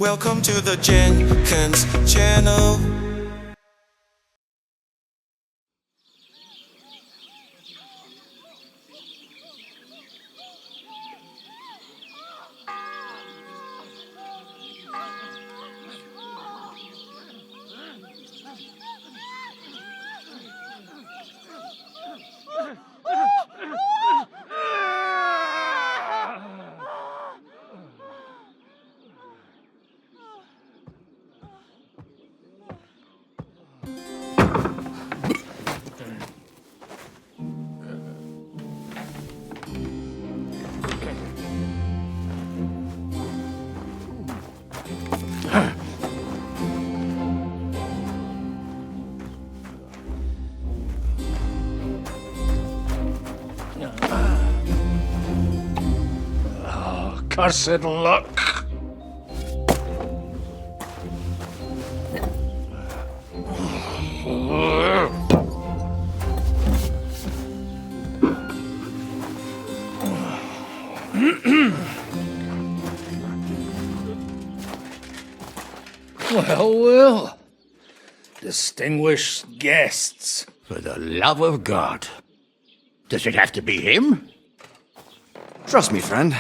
Welcome to the Jenkins channel. Cursed luck. Well. Distinguished guests. For the love of God. Does it have to be him? Trust me, friend.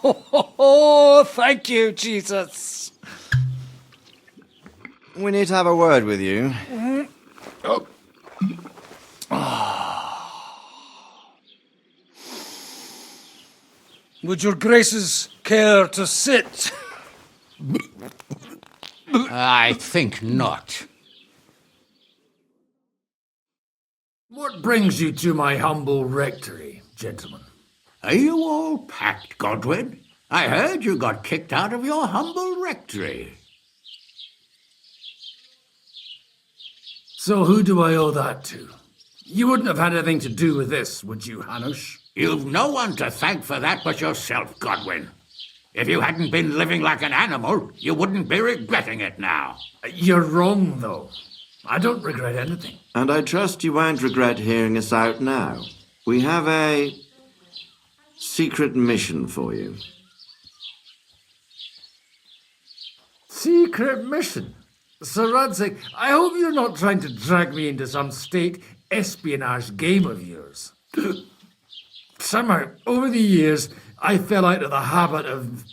Oh, thank you, Jesus. We need to have a word with you. Would your graces care to sit? I think not. What brings you to my humble rectory, gentlemen? Are you all packed, Godwin? I heard you got kicked out of your humble rectory. So who do I owe that to? You wouldn't have had anything to do with this, would you, Hanush? You've no one to thank for that but yourself, Godwin. If you hadn't been living like an animal, you wouldn't be regretting it now. You're wrong, though. I don't regret anything. And I trust you won't regret hearing us out now. We have a secret mission for you. Secret mission? Sir Radzig, I hope you're not trying to drag me into some state espionage game of yours. Somehow, over the years, I fell out of the habit of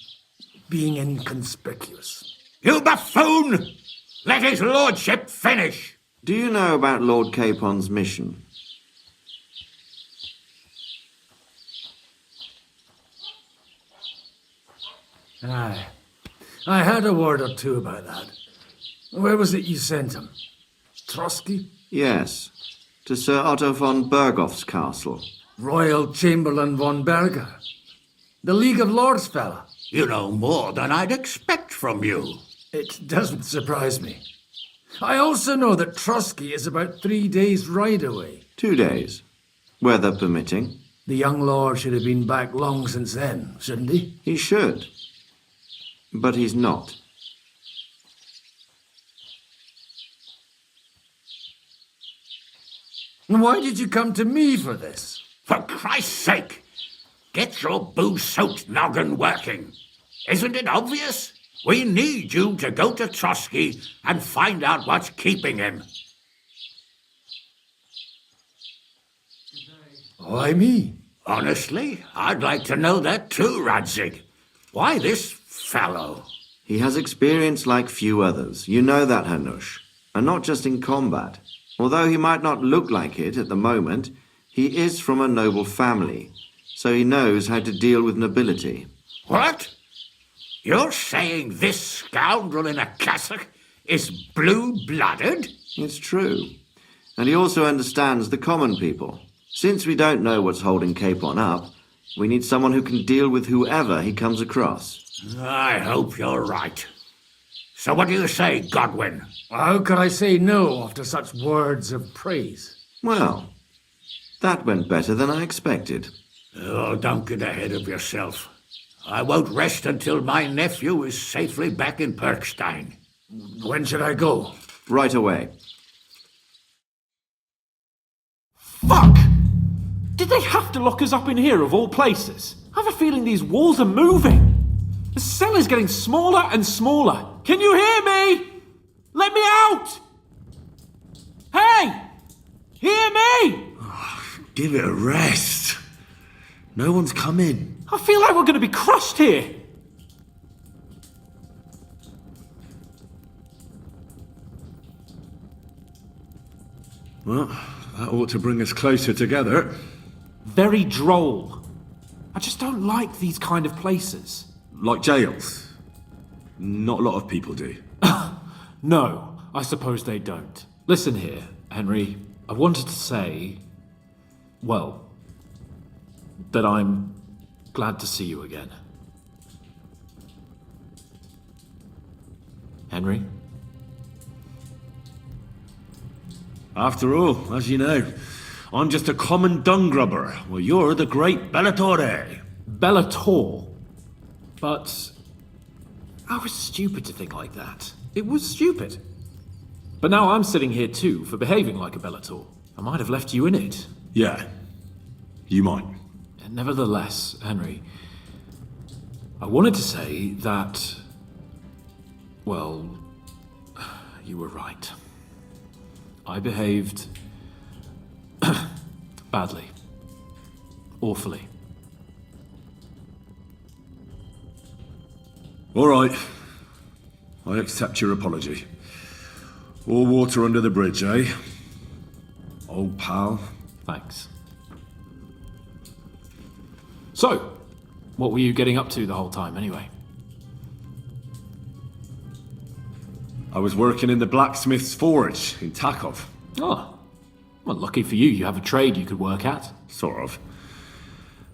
being inconspicuous. You buffoon! Let his lordship finish! Do you know about Lord Capon's mission? Aye. I had a word or two about that. Where was it you sent him? Trosky? Yes, to Sir Otto von Bergow's castle. Royal Chamberlain von Bergow. The League of Lords fella. You know more than I'd expect from you. It doesn't surprise me. I also know that Trosky is about 3 days' ride away. 2 days, weather permitting. The young lord should have been back long since then, shouldn't he? He should, but he's not. And why did you come to me for this? For Christ's sake, get your booze-soaked noggin working. Isn't it obvious? We need you to go to Trosky and find out what's keeping him. Why me? Honestly, I'd like to know that too, Radzig. Why this fellow? He has experience like few others. You know that, Hanush. And not just in combat. Although he might not look like it at the moment, he is from a noble family, so he knows how to deal with nobility. What? You're saying this scoundrel in a cassock is blue-blooded? It's true. And he also understands the common people. Since we don't know what's holding Capon up, we need someone who can deal with whoever he comes across. I hope you're right. So what do you say, Godwin? How could I say no after such words of praise? Well, that went better than I expected. Oh, don't get ahead of yourself. I won't rest until my nephew is safely back in Perkstein. When should I go? Right away. Fuck! Did they have to lock us up in here of all places? I have a feeling these walls are moving. The cell is getting smaller and smaller. Can you hear me? Let me out! Hey! Hear me! Give it a rest. No one's come in. I feel like we're going to be crushed here. Well, that ought to bring us closer together. Very droll. I just don't like these kind of places. Like jails. Not a lot of people do. No, I suppose they don't. Listen here, Henry. I wanted to say, well, that I'm glad to see you again. Henry? After all, as you know, I'm just a common dung grubber, while you're the great Bellatore. Bellator. But I was stupid to think like that. It was stupid. But now I'm sitting here too for behaving like a Bellator. I might have left you in it. Yeah, you might. And nevertheless, Henry, I wanted to say that, well, you were right. I behaved badly. Awfully. All right. I accept your apology. All water under the bridge, eh? Old pal. Thanks. So, what were you getting up to the whole time, anyway? I was working in the blacksmith's forge in Takov. Oh, well, lucky for you, you have a trade you could work at. Sort of.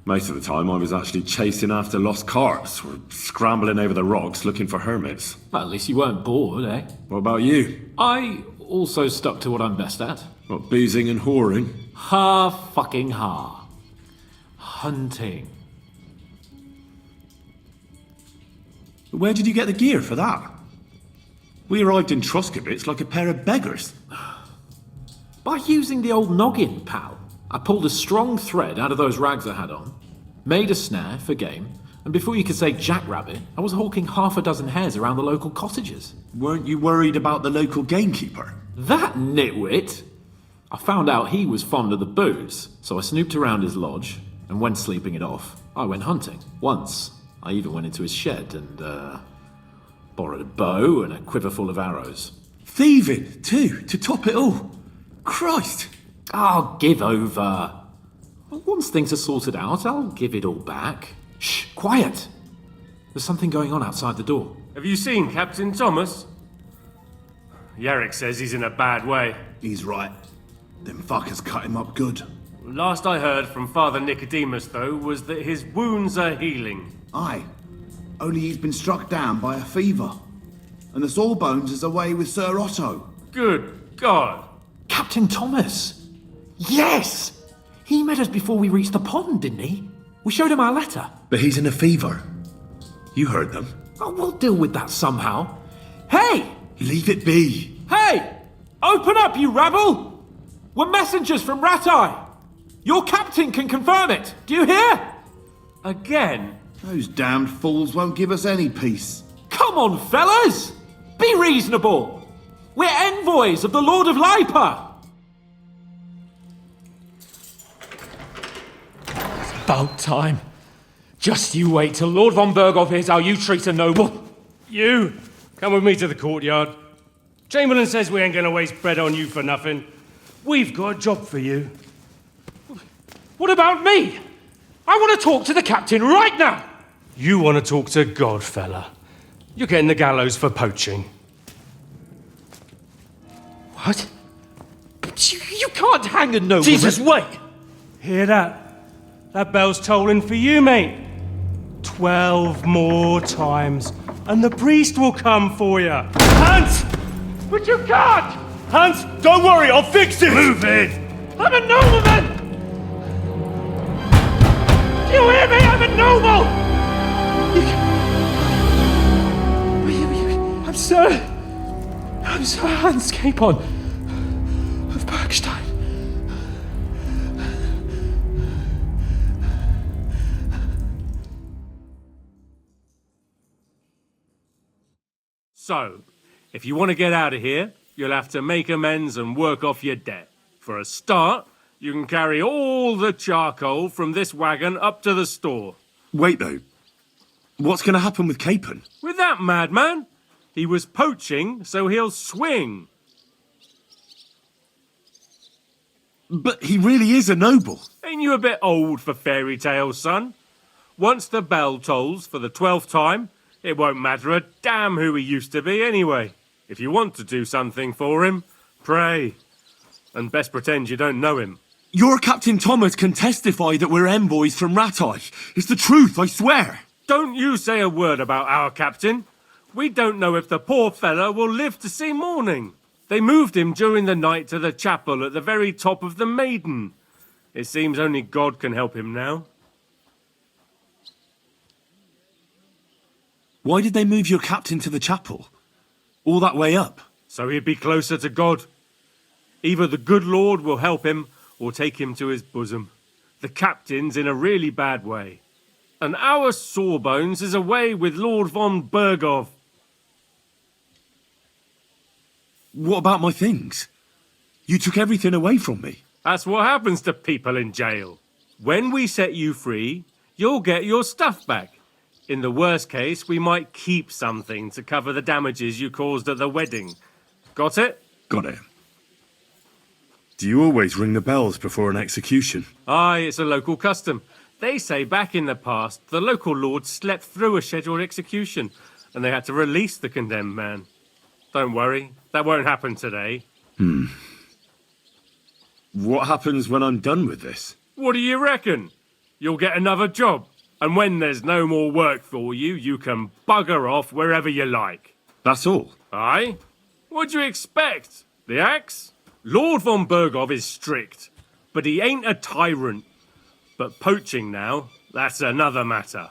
Most of the time I was actually chasing after lost carts, or scrambling over the rocks looking for hermits. Well, at least you weren't bored, eh? What about you? I also stuck to what I'm best at. What, boozing and whoring? Fucking ha. Hunting. Where did you get the gear for that? We arrived in Trosky like a pair of beggars. By using the old noggin, pal. I pulled a strong thread out of those rags I had on, made a snare for game, and before you could say jackrabbit, I was hawking half a dozen hares around the local cottages. Weren't you worried about the local gamekeeper? That nitwit! I found out he was fond of the booze, so I snooped around his lodge, and when sleeping it off, I went hunting. Once, I even went into his shed and, borrowed a bow and a quiver full of arrows. Thieving, too, to top it all. Christ! Oh, give over. Once things are sorted out, I'll give it all back. Shh, quiet! There's something going on outside the door. Have you seen Captain Thomas? Yarrick says he's in a bad way. He's right. Them fuckers cut him up good. Last I heard from Father Nicodemus, though, was that his wounds are healing. Aye. Only he's been struck down by a fever. And the Sawbones is away with Sir Otto. Good God! Captain Thomas! Yes! He met us before we reached the pond, didn't he? We showed him our letter. But he's in a fever. You heard them. Oh, we'll deal with that somehow. Hey! Leave it be. Hey! Open up, you rabble! We're messengers from Ratai. Your captain can confirm it. Do you hear? Again? Those damned fools won't give us any peace. Come on, fellas! Be reasonable! We're envoys of the Lord of Lipa! About time. Just you wait till Lord von Bergow hears how you treat a noble. You! Come with me to the courtyard. Chamberlain says we ain't gonna waste bread on you for nothing. We've got a job for you. What about me? I want to talk to the captain right now! You want to talk to God, fella. You're getting the gallows for poaching. What? But you can't hang a nobleman. Jesus, wait! Hear that? That bell's tolling for you, mate. 12 more times, and the priest will come for you. Hans! But you can't! Hans, don't worry, I'll fix it! Move it! I'm a nobleman! Do you hear me? I'm a noble! I'm Sir Hans Capon of Bergstein. So, if you want to get out of here, you'll have to make amends and work off your debt. For a start, you can carry all the charcoal from this wagon up to the store. Wait, though. What's going to happen with Capon? With that madman? He was poaching, so he'll swing. But he really is a noble. Ain't you a bit old for fairy tales, son? Once the bell tolls for the 12th time, it won't matter a damn who he used to be anyway. If you want to do something for him, pray. And best pretend you don't know him. Your Captain Thomas can testify that we're envoys from Radzig. It's the truth, I swear. Don't you say a word about our captain. We don't know if the poor fella will live to see morning. They moved him during the night to the chapel at the very top of the Maiden. It seems only God can help him now. Why did they move your captain to the chapel? All that way up? So he'd be closer to God. Either the good Lord will help him or take him to his bosom. The captain's in a really bad way. And our Sawbones is away with Lord von Bergow. What about my things? You took everything away from me. That's what happens to people in jail. When we set you free, you'll get your stuff back. In the worst case, we might keep something to cover the damages you caused at the wedding. Got it? Got it. Do you always ring the bells before an execution? Aye, it's a local custom. They say back in the past, the local lord slept through a scheduled execution, and they had to release the condemned man. Don't worry, that won't happen today. What happens when I'm done with this? What do you reckon? You'll get another job, and when there's no more work for you, you can bugger off wherever you like. That's all? Aye? What'd you expect? The axe? Lord von Bergow is strict, but he ain't a tyrant. But poaching now, that's another matter.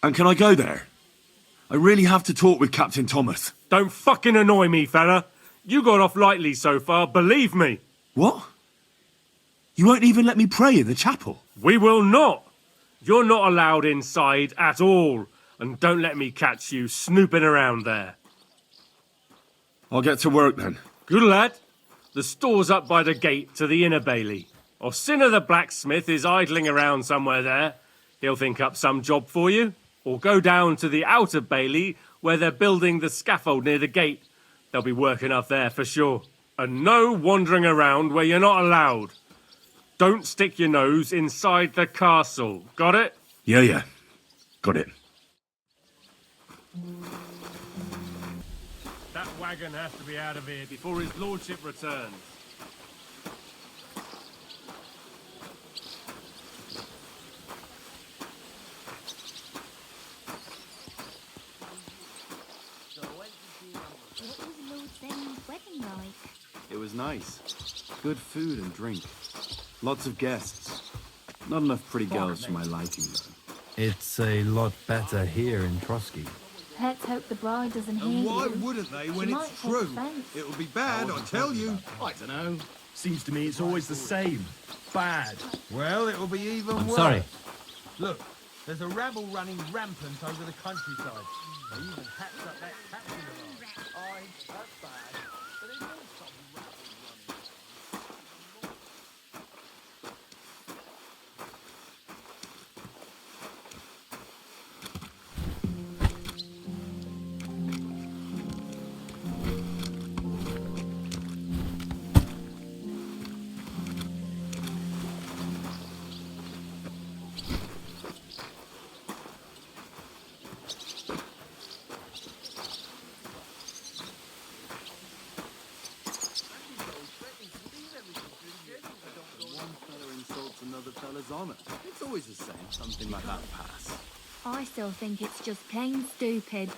And can I go there? I really have to talk with Captain Thomas. Don't fucking annoy me, fella. You got off lightly so far, believe me. What? You won't even let me pray in the chapel? We will not. You're not allowed inside at all. And don't let me catch you snooping around there. I'll get to work then. Good lad. The store's up by the gate to the inner bailey. Osina the blacksmith is idling around somewhere there. He'll think up some job for you. Or go down to the outer bailey where they're building the scaffold near the gate. They'll be working up there for sure. And no wandering around where you're not allowed. Don't stick your nose inside the castle. Got it? Yeah. Got it. That wagon has to be out of here before his lordship returns. What was Lord Zen's wedding like? It was nice. Good food and drink. Lots of guests. Not enough pretty girls for my liking, though. It's a lot better here in Trosky. Let's hope the bride doesn't hear And why you. wouldn't they She when might it's take true? offence. It'll be bad, I tell you. I don't know. Seems to me it's always the same. Bad. Well, it'll be even I'm worse. sorry. Look, there's a rabble running rampant over the countryside. They even hatched up that captain of ours. Aye, that's bad. But there's no some rabble running. Another fella's honour. It's always the same. Something like that pass. I still think it's just plain stupid,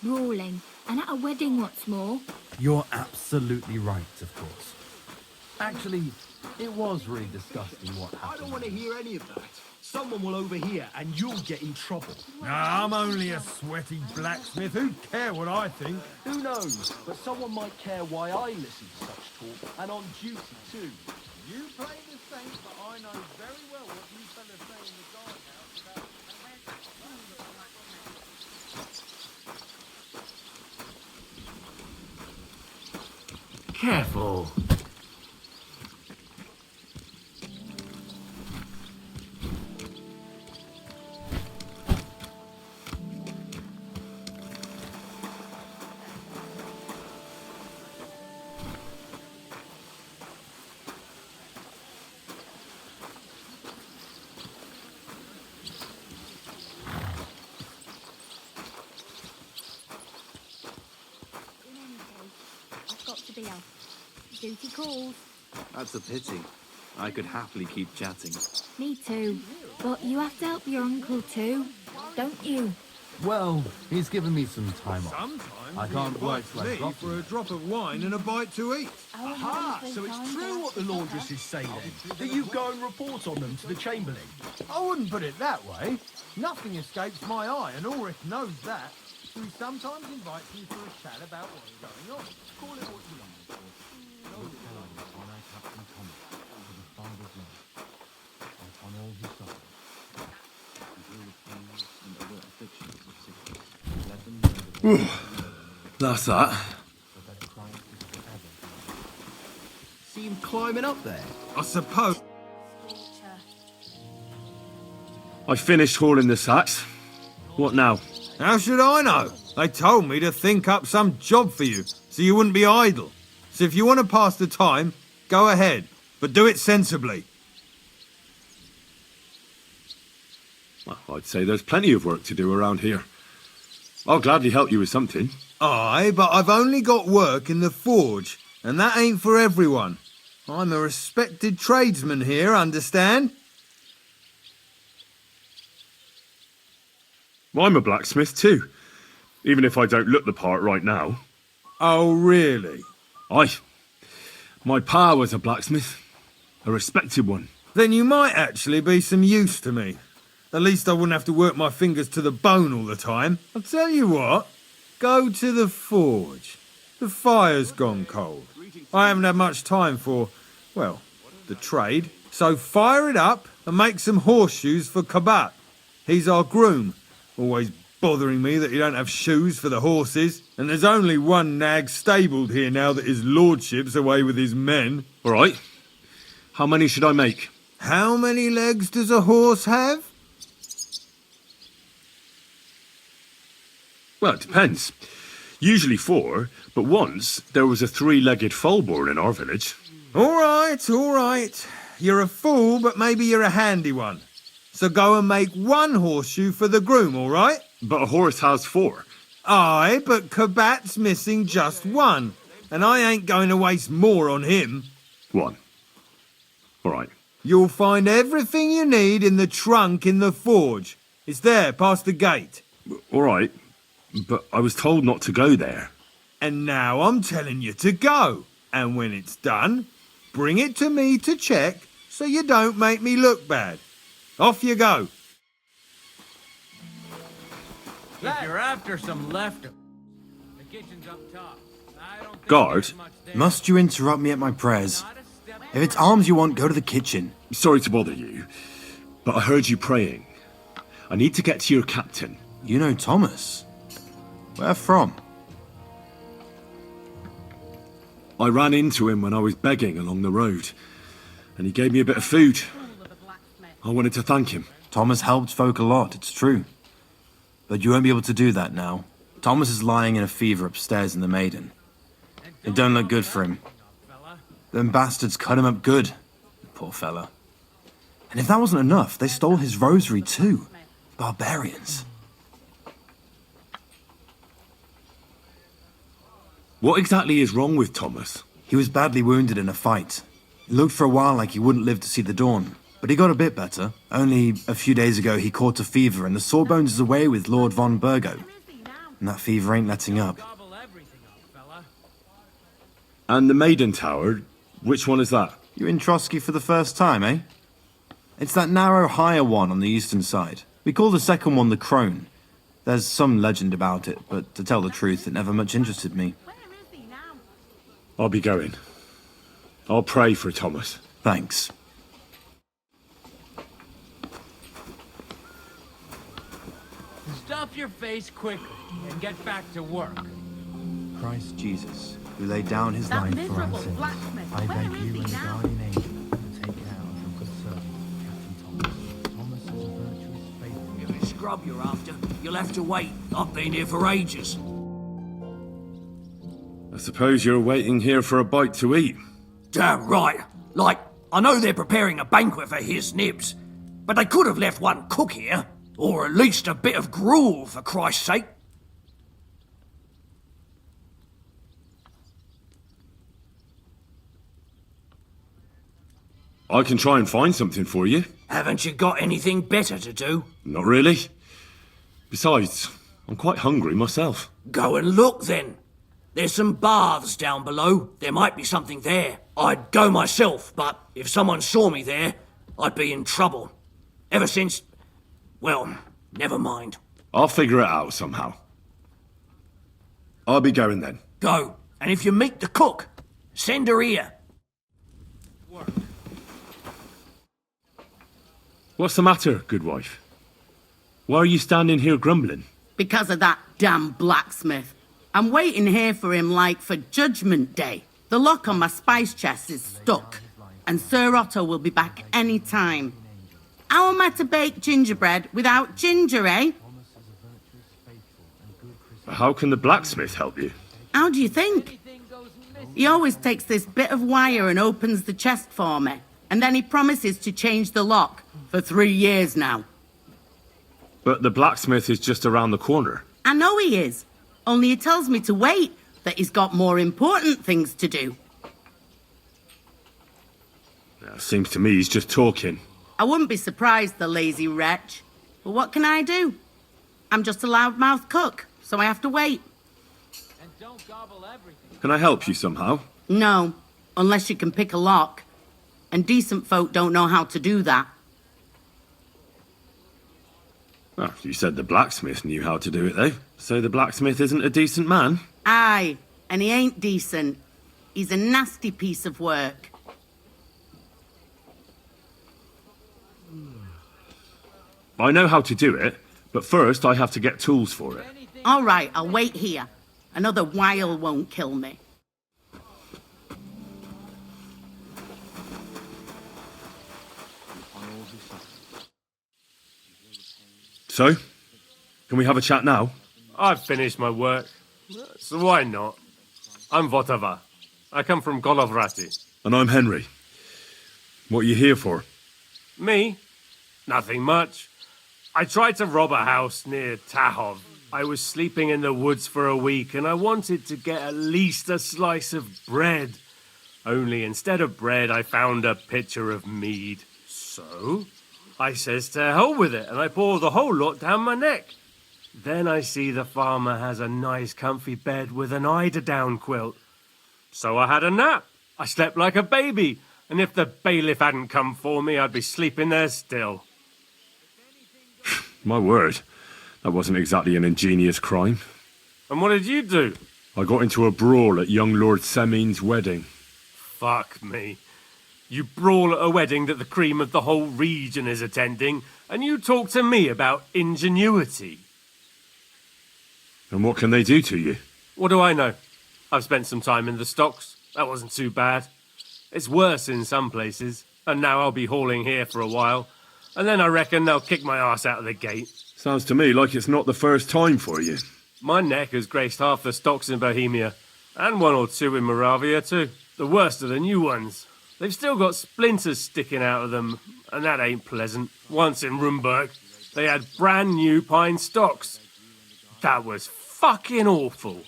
brawling, and at a wedding what's more. You're absolutely right, of course. Actually, it was really disgusting what happened. I don't want to hear any of that. Someone will overhear and you'll get in trouble. Nah, I'm only a sweaty blacksmith. Who'd care what I think? Who knows? But someone might care why I listen to such talk, and on duty too. You play the saint, but I know very well what you fellas say in the guardhouse about... Careful. I've got to be off. Duty calls. That's a pity. I could happily keep chatting. Me too. But you have to help your uncle too, don't you? Well, he's given me some time off. Sometimes I can't work like me for a drop of wine and a bite to eat. Aha! So it's true what the laundresses say then, that you go and report on them to the Chamberlain. I wouldn't put it that way. Nothing escapes my eye, and Ulrich knows that. So he sometimes invites me for a chat about what's going on. Call it what you like. That's that. See him climbing up there? I suppose. I finished hauling the sacks. What now? How should I know? They told me to think up some job for you, so you wouldn't be idle. So if you want to pass the time, go ahead, but do it sensibly. Well, I'd say there's plenty of work to do around here. I'll gladly help you with something. Aye, but I've only got work in the forge, and that ain't for everyone. I'm a respected tradesman here, understand? I'm a blacksmith too, even if I don't look the part right now. Oh, really? Aye. My pa was a blacksmith, a respected one. Then you might actually be some use to me. At least I wouldn't have to work my fingers to the bone all the time. I'll tell you what, go to the forge. The fire's gone cold. I haven't had much time for, well, the trade. So fire it up and make some horseshoes for Kabat. He's our groom. Always bothering me that you don't have shoes for the horses. And there's only one nag stabled here now that his lordship's away with his men. All right. How many should I make? How many legs does a horse have? Well, it depends. Usually 4, but once there was a 3-legged foal born in our village. All right. You're a fool, but maybe you're a handy one. So go and make 1 horseshoe for the groom, all right? But a horse has 4. Aye, but Kabat's missing just 1, and I ain't going to waste more on him. 1. All right. You'll find everything you need in the trunk in the forge. It's there, past the gate. All right. But I was told not to go there. And now I'm telling you to go. And when it's done, bring it to me to check so you don't make me look bad. Off you go. If you're after some leftovers, the kitchen's up top. Guard? Must you interrupt me at my prayers? If it's arms you want, go to the kitchen. Sorry to bother you, but I heard you praying. I need to get to your captain. You know Thomas? Where from? I ran into him when I was begging along the road, and he gave me a bit of food. I wanted to thank him. Thomas helped folk a lot, it's true. But you won't be able to do that now. Thomas is lying in a fever upstairs in the Maiden. It don't look good for him. Them bastards cut him up good. Poor fella. And if that wasn't enough, they stole his rosary too. Barbarians. What exactly is wrong with Thomas? He was badly wounded in a fight. It looked for a while like he wouldn't live to see the dawn. But he got a bit better. Only a few days ago he caught a fever and the Sawbones is away with Lord von Bergow. And that fever ain't letting up. And the Maiden Tower, which one is that? You're in Trosky for the first time, eh? It's that narrow, higher one on the eastern side. We call the second one the Crone. There's some legend about it, but to tell the truth, it never much interested me. I'll be going. I'll pray for Thomas. Thanks. Stuff your face quickly and get back to work. Christ Jesus. who laid down his That life for our miserable sins. blacksmith. I Where beg is you he and the now? guardian angel to take care of your good servant, Captain Thomas. Thomas is a virtuous, faithful. If it's scrub you're after, you'll have to wait. I've been here for ages. I suppose you're waiting here for a bite to eat. Damn right. Like, I know they're preparing a banquet for his nibs, but they could have left one cook here, or at least a bit of gruel, for Christ's sake. I can try and find something for you. Haven't you got anything better to do? Not really. Besides, I'm quite hungry myself. Go and look then. There's some baths down below. There might be something there. I'd go myself, but if someone saw me there, I'd be in trouble. Ever since... well, never mind. I'll figure it out somehow. I'll be going then. Go, and if you meet the cook, send her here. What's the matter, good wife? Why are you standing here grumbling? Because of that damn blacksmith. I'm waiting here for him like for Judgment Day. The lock on my spice chest is stuck, and Sir Otto will be back any time. How am I to bake gingerbread without ginger, eh? How can the blacksmith help you? How do you think? He always takes this bit of wire and opens the chest for me, and then he promises to change the lock for 3 years now. But the blacksmith is just around the corner. I know he is, only he tells me to wait, that he's got more important things to do. Seems to me he's just talking. I wouldn't be surprised, the lazy wretch. But what can I do? I'm just a loudmouth cook, so I have to wait. And don't gobble everything. Can I help you somehow? No, unless you can pick a lock. And decent folk don't know how to do that. Well, you said the blacksmith knew how to do it, though. So the blacksmith isn't a decent man? Aye, and he ain't decent. He's a nasty piece of work. I know how to do it, but first I have to get tools for it. All right, I'll wait here. Another while won't kill me. So, can we have a chat now? I've finished my work, so why not? I'm Votava. I come from Golovrati. And I'm Henry. What are you here for? Me? Nothing much. I tried to rob a house near Tahov. I was sleeping in the woods for a week and I wanted to get at least a slice of bread. Only instead of bread, I found a pitcher of mead. So, I says to hell with it and I pour the whole lot down my neck. Then I see the farmer has a nice comfy bed with an eider-down quilt. So I had a nap. I slept like a baby. And if the bailiff hadn't come for me, I'd be sleeping there still. My word, that wasn't exactly an ingenious crime. And what did you do? I got into a brawl at young Lord Semin's wedding. Fuck me. You brawl at a wedding that the cream of the whole region is attending, and you talk to me about ingenuity. And what can they do to you? What do I know? I've spent some time in the stocks. That wasn't too bad. It's worse in some places, and now I'll be hauling here for a while, and then I reckon they'll kick my ass out of the gate. Sounds to me like it's not the first time for you. My neck has graced half the stocks in Bohemia, and one or two in Moravia too. The worst are the new ones. They've still got splinters sticking out of them, and that ain't pleasant. Once in Rumburg, they had brand new pine stocks. That was fucking awful.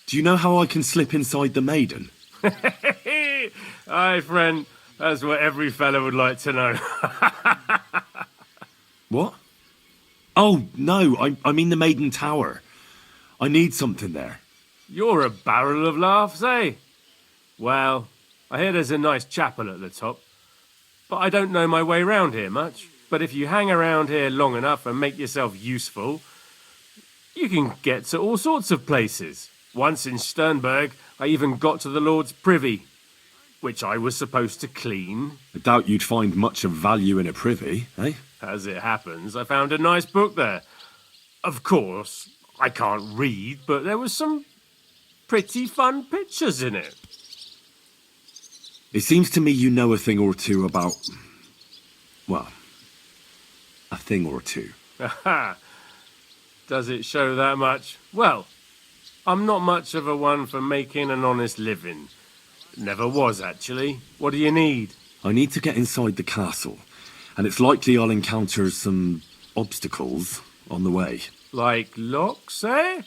Do you know how I can slip inside the Maiden? Aye, friend. That's what every fella would like to know. What? Oh, no, I mean the Maiden Tower. I need something there. You're a barrel of laughs, eh? Well, I hear there's a nice chapel at the top. But I don't know my way round here much. But if you hang around here long enough and make yourself useful, you can get to all sorts of places. Once in Sternberg, I even got to the Lord's privy, which I was supposed to clean. I doubt you'd find much of value in a privy, eh? As it happens, I found a nice book there. Of course, I can't read, but there was some pretty fun pictures in it. It seems to me you know a thing or two about... well, a thing or two. Aha! Does it show that much? Well, I'm not much of a one for making an honest living. Never was, actually. What do you need? I need to get inside the castle, and it's likely I'll encounter some obstacles on the way. Like locks, eh?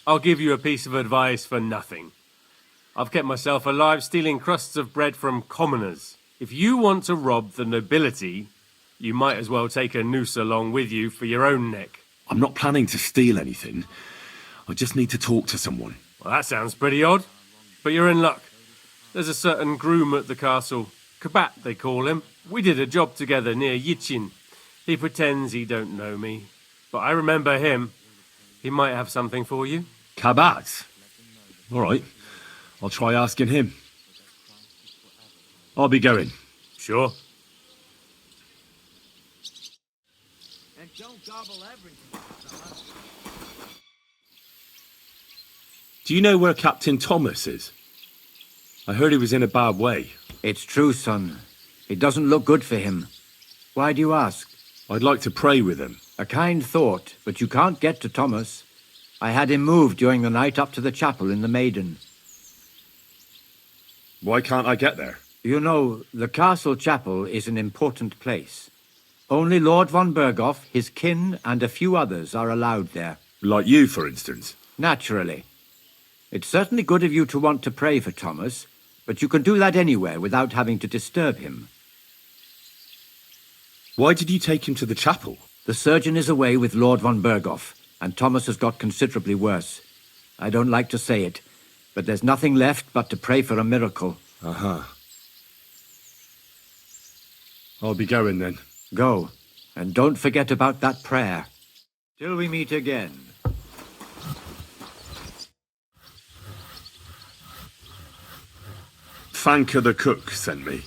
I'll give you a piece of advice for nothing. I've kept myself alive stealing crusts of bread from commoners. If you want to rob the nobility, you might as well take a noose along with you for your own neck. I'm not planning to steal anything. I just need to talk to someone. Well, that sounds pretty odd. But you're in luck. There's a certain groom at the castle. Kabat, they call him. We did a job together near Yichin. He pretends he don't know me. But I remember him. He might have something for you. Kabat? All right. I'll try asking him. I'll be going. Sure. And don't gobble everything, fella. Do you know where Captain Thomas is? I heard he was in a bad way. It's true, son. It doesn't look good for him. Why do you ask? I'd like to pray with him. A kind thought, but you can't get to Thomas. I had him moved during the night up to the chapel in the Maiden. Why can't I get there? You know, the castle chapel is an important place. Only Lord von Bergow, his kin, and a few others are allowed there. Like you, for instance? Naturally. It's certainly good of you to want to pray for Thomas, but you can do that anywhere without having to disturb him. Why did you take him to the chapel? The surgeon is away with Lord von Bergow, and Thomas has got considerably worse. I don't like to say it, but there's nothing left but to pray for a miracle. Uh-huh. I'll be going then. Go, and don't forget about that prayer. Till we meet again. Fanka the cook sent me.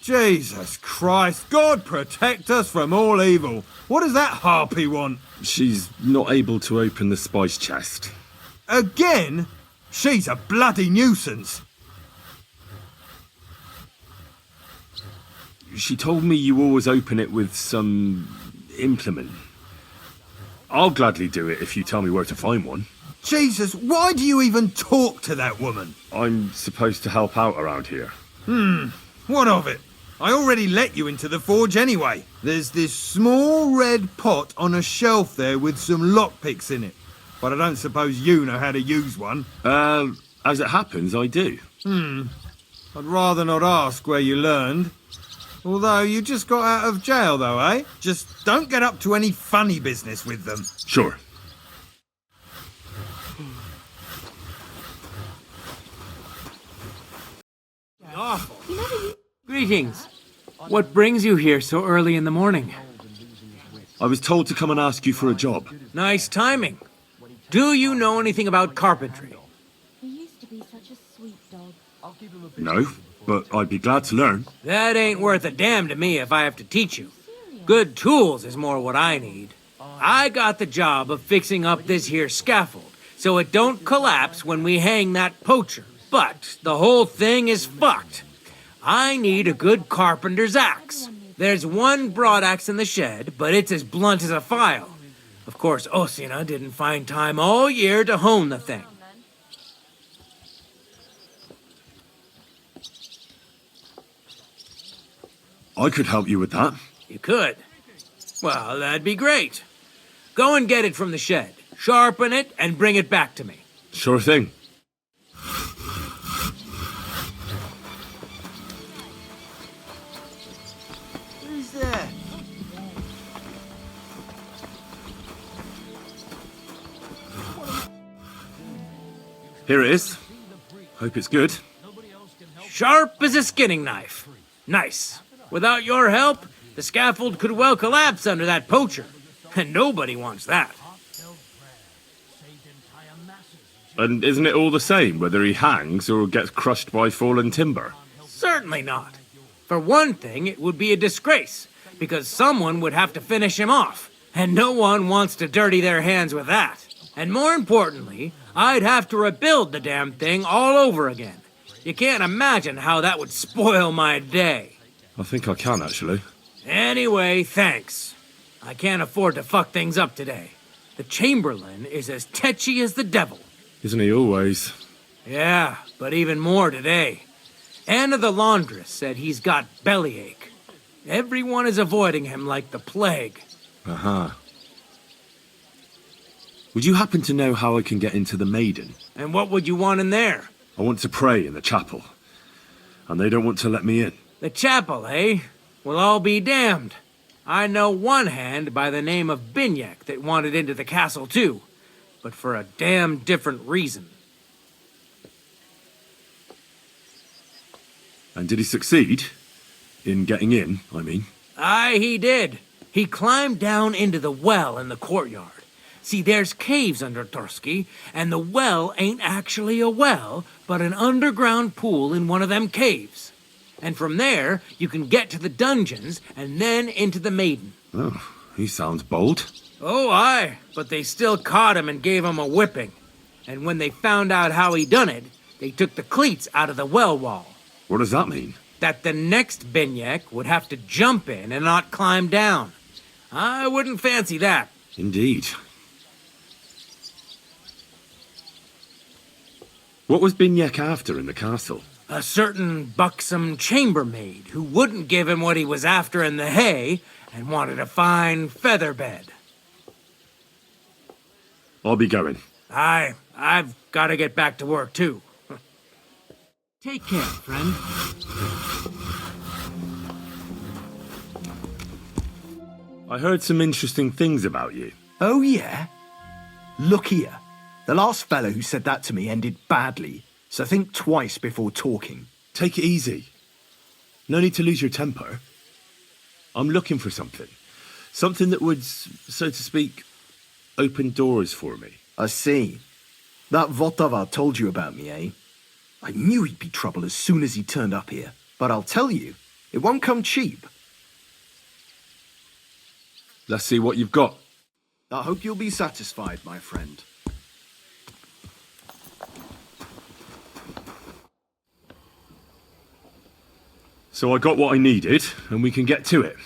Jesus Christ, God protect us from all evil. What does that harpy want? She's not able to open the spice chest. Again? She's a bloody nuisance. She told me you always open it with some implement. I'll gladly do it if you tell me where to find one. Jesus, why do you even talk to that woman? I'm supposed to help out around here. What of it? I already let you into the forge anyway. There's this small red pot on a shelf there with some lockpicks in it. But I don't suppose you know how to use one. As it happens, I do. I'd rather not ask where you learned. Although you just got out of jail though, eh? Just don't get up to any funny business with them. Sure. Greetings. What brings you here so early in the morning? I was told to come and ask you for a job. Nice timing. Do you know anything about carpentry? He used to be such a sweet dog. No, but I'd be glad to learn. That ain't worth a damn to me if I have to teach you. Good tools is more what I need. I got the job of fixing up this here scaffold, so it don't collapse when we hang that poacher. But the whole thing is fucked. I need a good carpenter's axe. There's one broadaxe in the shed, but it's as blunt as a file. Of course, Osina didn't find time all year to hone the thing. I could help you with that. You could? Well, that'd be great. Go and get it from the shed, sharpen it, and bring it back to me. Sure thing. Who's there? Here it is. Hope it's good. Sharp as a skinning knife. Nice. Without your help, the scaffold could well collapse under that poacher. And nobody wants that. And isn't it all the same whether he hangs or gets crushed by fallen timber? Certainly not. For one thing, it would be a disgrace, because someone would have to finish him off. And no one wants to dirty their hands with that. And more importantly, I'd have to rebuild the damn thing all over again. You can't imagine how that would spoil my day. I think I can, actually. Anyway, thanks. I can't afford to fuck things up today. The Chamberlain is as tetchy as the devil. Isn't he always? Yeah, but even more today. Anna the laundress said he's got bellyache. Everyone is avoiding him like the plague. Uh-huh. Would you happen to know how I can get into the Maiden? And what would you want in there? I want to pray in the chapel. And they don't want to let me in. The chapel, eh? Well, I'll be damned. I know one hand by the name of Binyak that wanted into the castle too. But for a damn different reason. And did he succeed? In getting in, I mean. Aye, he did. He climbed down into the well in the courtyard. See, there's caves under Trosky, and the well ain't actually a well, but an underground pool in one of them caves. And from there, you can get to the dungeons, and then into the Maiden. Oh, he sounds bold. Oh, aye, but they still caught him and gave him a whipping. And when they found out how he done it, they took the cleats out of the well wall. What does that mean? That the next Binyak would have to jump in and not climb down. I wouldn't fancy that. Indeed. What was Binyak after in the castle? A certain buxom chambermaid who wouldn't give him what he was after in the hay and wanted a fine feather bed. I'll be going. Aye, I've got to get back to work too. Take care, friend. I heard some interesting things about you. Oh, yeah? Look here. The last fellow who said that to me ended badly, so think twice before talking. Take it easy. No need to lose your temper. I'm looking for something. Something that would, so to speak, open doors for me. I see. That Votava told you about me, eh? I knew he'd be trouble as soon as he turned up here. But I'll tell you, it won't come cheap. Let's see what you've got. I hope you'll be satisfied, my friend. So I got what I needed, and we can get to it.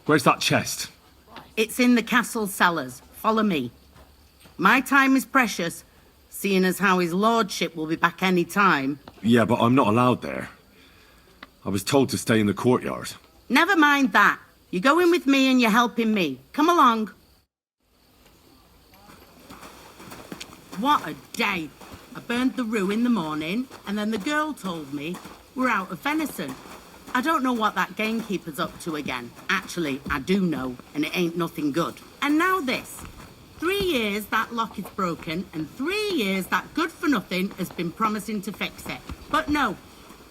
Where's that chest? It's in the castle cellars. Follow me. My time is precious, seeing as how his lordship will be back any time. Yeah, but I'm not allowed there. I was told to stay in the courtyard. Never mind that. You're going with me and you're helping me. Come along. What a day. I burned the rue in the morning, and then the girl told me we're out of venison. I don't know what that gamekeeper's up to again. Actually, I do know, and it ain't nothing good. And now this. 3 years that lock is broken, and 3 years that good-for-nothing has been promising to fix it. But no.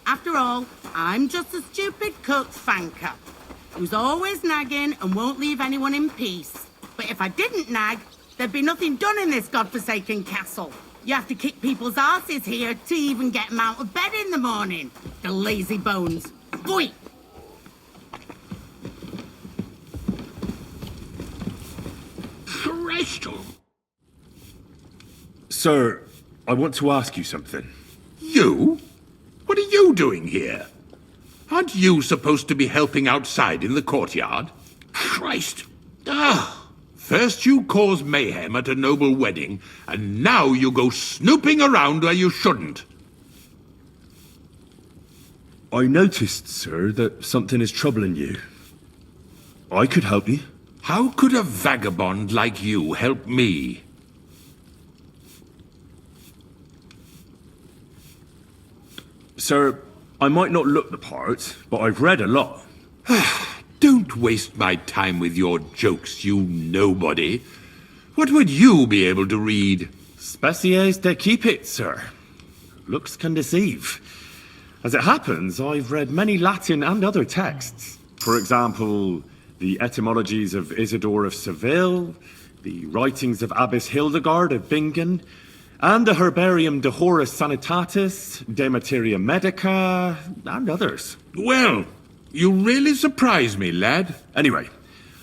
After all, I'm just a stupid cook, Fanka, who's always nagging and won't leave anyone in peace. But if I didn't nag, there'd be nothing done in this godforsaken castle. You have to kick people's asses here to even get them out of bed in the morning. The lazy bones. Boy! Christ! Sir, I want to ask you something. You? What are you doing here? Aren't you supposed to be helping outside in the courtyard? Christ! First you cause mayhem at a noble wedding, and now you go snooping around where you shouldn't. I noticed, sir, that something is troubling you. I could help you. How could a vagabond like you help me? Sir, I might not look the part, but I've read a lot. Don't waste my time with your jokes, you nobody. What would you be able to read? Species de cipit, sir. Looks can deceive. As it happens, I've read many Latin and other texts. For example, the etymologies of Isidore of Seville, the writings of Abbess Hildegard of Bingen, and the Herbarium de Horis Sanitatis, De Materia Medica, and others. Well, you really surprise me, lad. Anyway,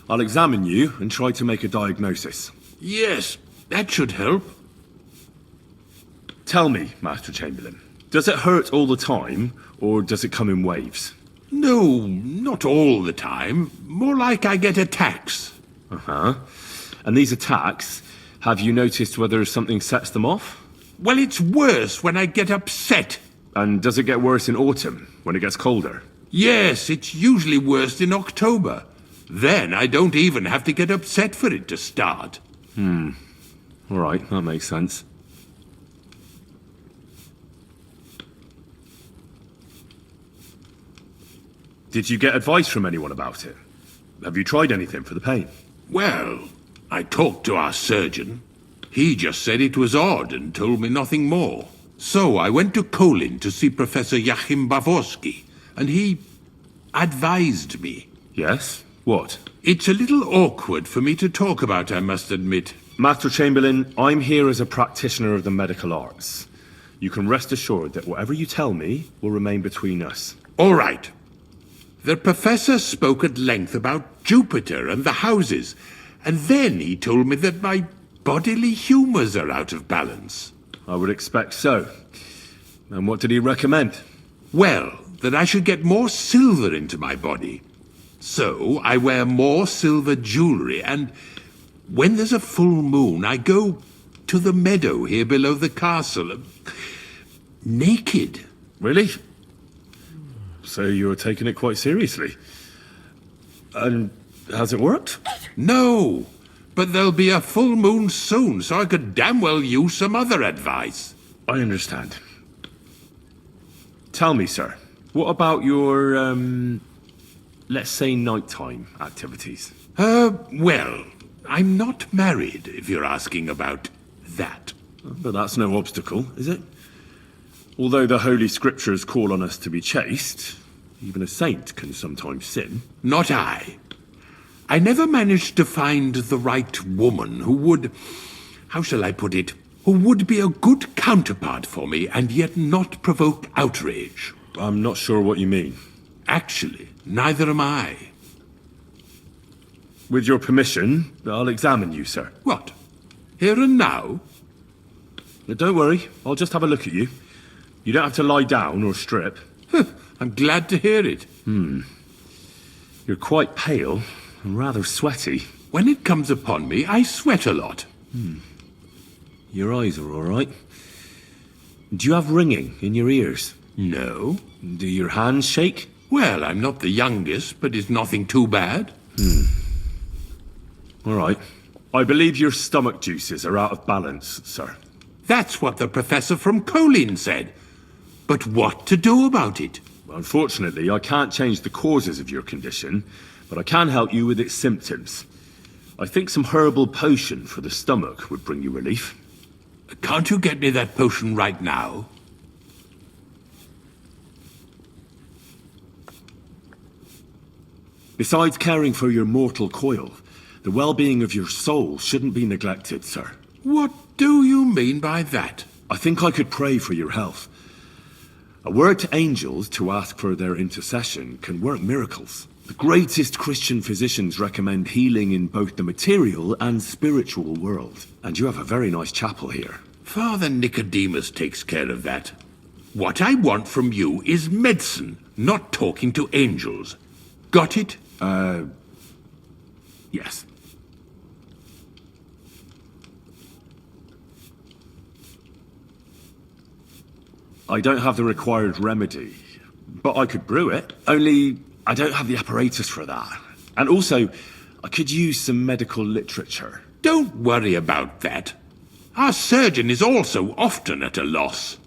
I'll examine you and try to make a diagnosis. Yes, That should help. Tell me, Master Chamberlain, does it hurt all the time, or does it come in waves? No, not all the time. More like I get attacks. Uh-huh. And these attacks, have you noticed whether something sets them off? Well, it's worse when I get upset. And does it get worse in autumn, when it gets colder? Yes, it's usually worse in October. Then I don't even have to get upset for it to start. All right, that makes sense. Did you get advice from anyone about it? Have you tried anything for the pain? Well, I talked to our surgeon. He just said it was odd and told me nothing more. So I went to Kolin to see Professor Joachim Bavorsky, and he advised me. Yes? What? It's a little awkward for me to talk about, I must admit. Master Chamberlain, I'm here as a practitioner of the medical arts. You can rest assured that whatever you tell me will remain between us. All right. The professor spoke at length about Jupiter and the houses, and then he told me that my bodily humours are out of balance. I would expect so. And what did he recommend? Well, that I should get more silver into my body. So I wear more silver jewellery, and when there's a full moon, I go to the meadow here below the castle, naked. Really? So you're taking it quite seriously. And has it worked? No, but there'll be a full moon soon, so I could damn well use some other advice. I understand. Tell me, sir, what about your, let's say nighttime activities? Well, I'm not married, if you're asking about that. But that's no obstacle, is it? Although the Holy Scriptures call on us to be chaste, even a saint can sometimes sin. Not I. I never managed to find the right woman who would, how shall I put it, who would be a good counterpart for me and yet not provoke outrage. I'm not sure what you mean. Actually, neither am I. With your permission, I'll examine you, sir. What? Here and now? Don't worry, I'll just have a look at you. You don't have to lie down or strip. I'm glad to hear it. You're quite pale and rather sweaty. When it comes upon me, I sweat a lot. Your eyes are all right. Do you have ringing in your ears? No. Do your hands shake? Well, I'm not the youngest, but it's nothing too bad. All right. I believe your stomach juices are out of balance, sir. That's what the professor from Kolin said. But what to do about it? Unfortunately, I can't change the causes of your condition, but I can help you with its symptoms. I think some herbal potion for the stomach would bring you relief. Can't you get me that potion right now? Besides caring for your mortal coil, the well-being of your soul shouldn't be neglected, sir. What do you mean by that? I think I could pray for your health. A word to angels to ask for their intercession can work miracles. The greatest Christian physicians recommend healing in both the material and spiritual world. And you have a very nice chapel here. Father Nicodemus takes care of that. What I want from you is medicine, not talking to angels. Got it? Yes. I don't have the required remedy, but I could brew it. Only, I don't have the apparatus for that. And also, I could use some medical literature. Don't worry about that. Our surgeon is also often at a loss.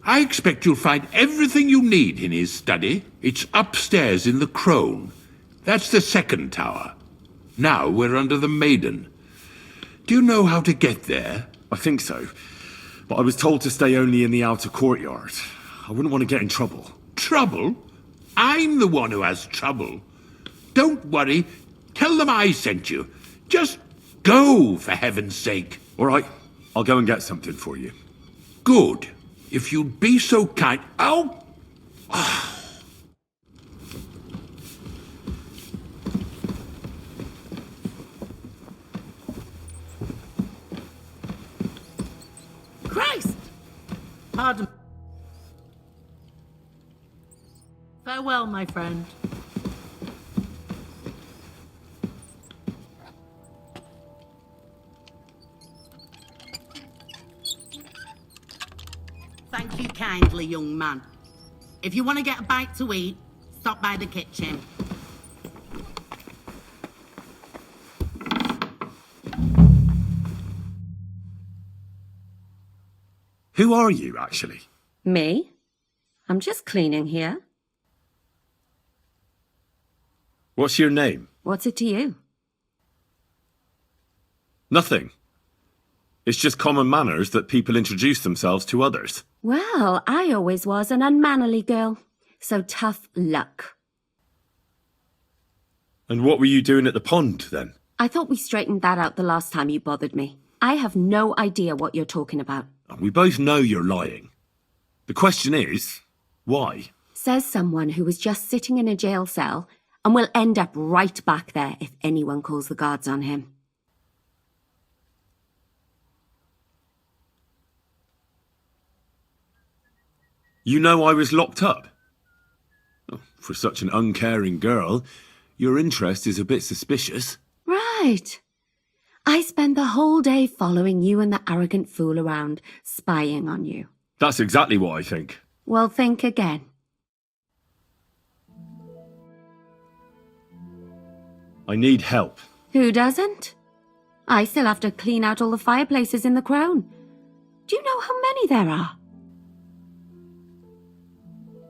I expect you'll find everything you need in his study. It's upstairs in the Crone. That's the second tower. Now we're under the Maiden. Do you know how to get there? I think so. But I was told to stay only in the outer courtyard. I wouldn't want to get in trouble. Trouble? I'm the one who has trouble. Don't worry. Tell them I sent you. Just go, for heaven's sake. All right. I'll go and get something for you. Good. If you'd be so kind... Oh! Christ! Pardon. Farewell, my friend. Thank you kindly, young man. If you want to get a bite to eat, stop by the kitchen. Who are you, actually? Me? I'm just cleaning here. What's your name? What's it to you? Nothing. It's just common manners that people introduce themselves to others. Well, I always was an unmannerly girl, so tough luck. And what were you doing at the pond, then? I thought we straightened that out the last time you bothered me. I have no idea what you're talking about. We both know you're lying. The question is, why? Says someone who was just sitting in a jail cell and will end up right back there if anyone calls the guards on him. You know I was locked up? Oh, for such an uncaring girl, your interest is a bit suspicious. Right. I spend the whole day following you and the arrogant fool around, spying on you. That's exactly what I think. Well, think again. I need help. Who doesn't? I still have to clean out all the fireplaces in the Crone. Do you know how many there are?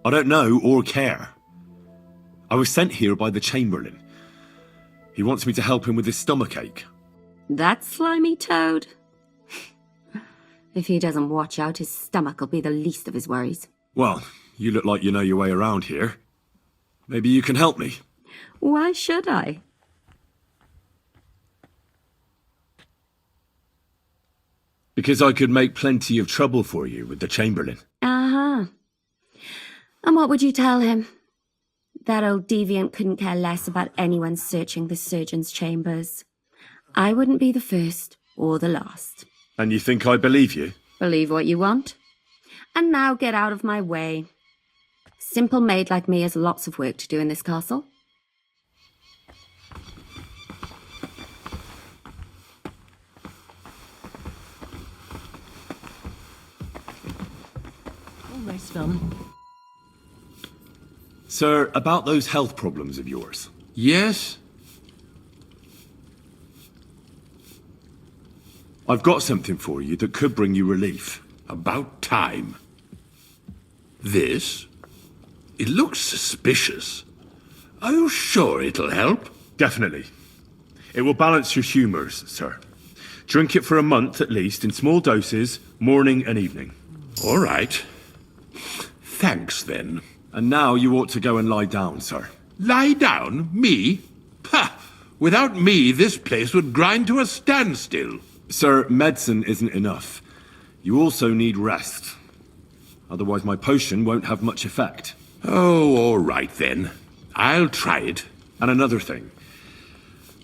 I don't know or care. I was sent here by the Chamberlain. He wants me to help him with his stomachache. That slimy toad. If he doesn't watch out, his stomach will be the least of his worries. Well, you look like you know your way around here. Maybe you can help me. Why should I? Because I could make plenty of trouble for you with the Chamberlain. Uh-huh. And what would you tell him? That old deviant couldn't care less about anyone searching the surgeon's chambers. I wouldn't be the first or the last. And you think I believe you? Believe what you want. And now get out of my way. Simple maid like me has lots of work to do in this castle. Almost done. Sir, about those health problems of yours. Yes? I've got something for you that could bring you relief. About time. This? It looks suspicious. Are you sure it'll help? Definitely. It will balance your humours, sir. Drink it for a month at least, in small doses, morning and evening. All right. Thanks, then. And now you ought to go and lie down, sir. Lie down? Me? Ha! Without me, this place would grind to a standstill. Sir, medicine isn't enough. You also need rest. Otherwise my potion won't have much effect. Oh, all right then. I'll try it. And another thing.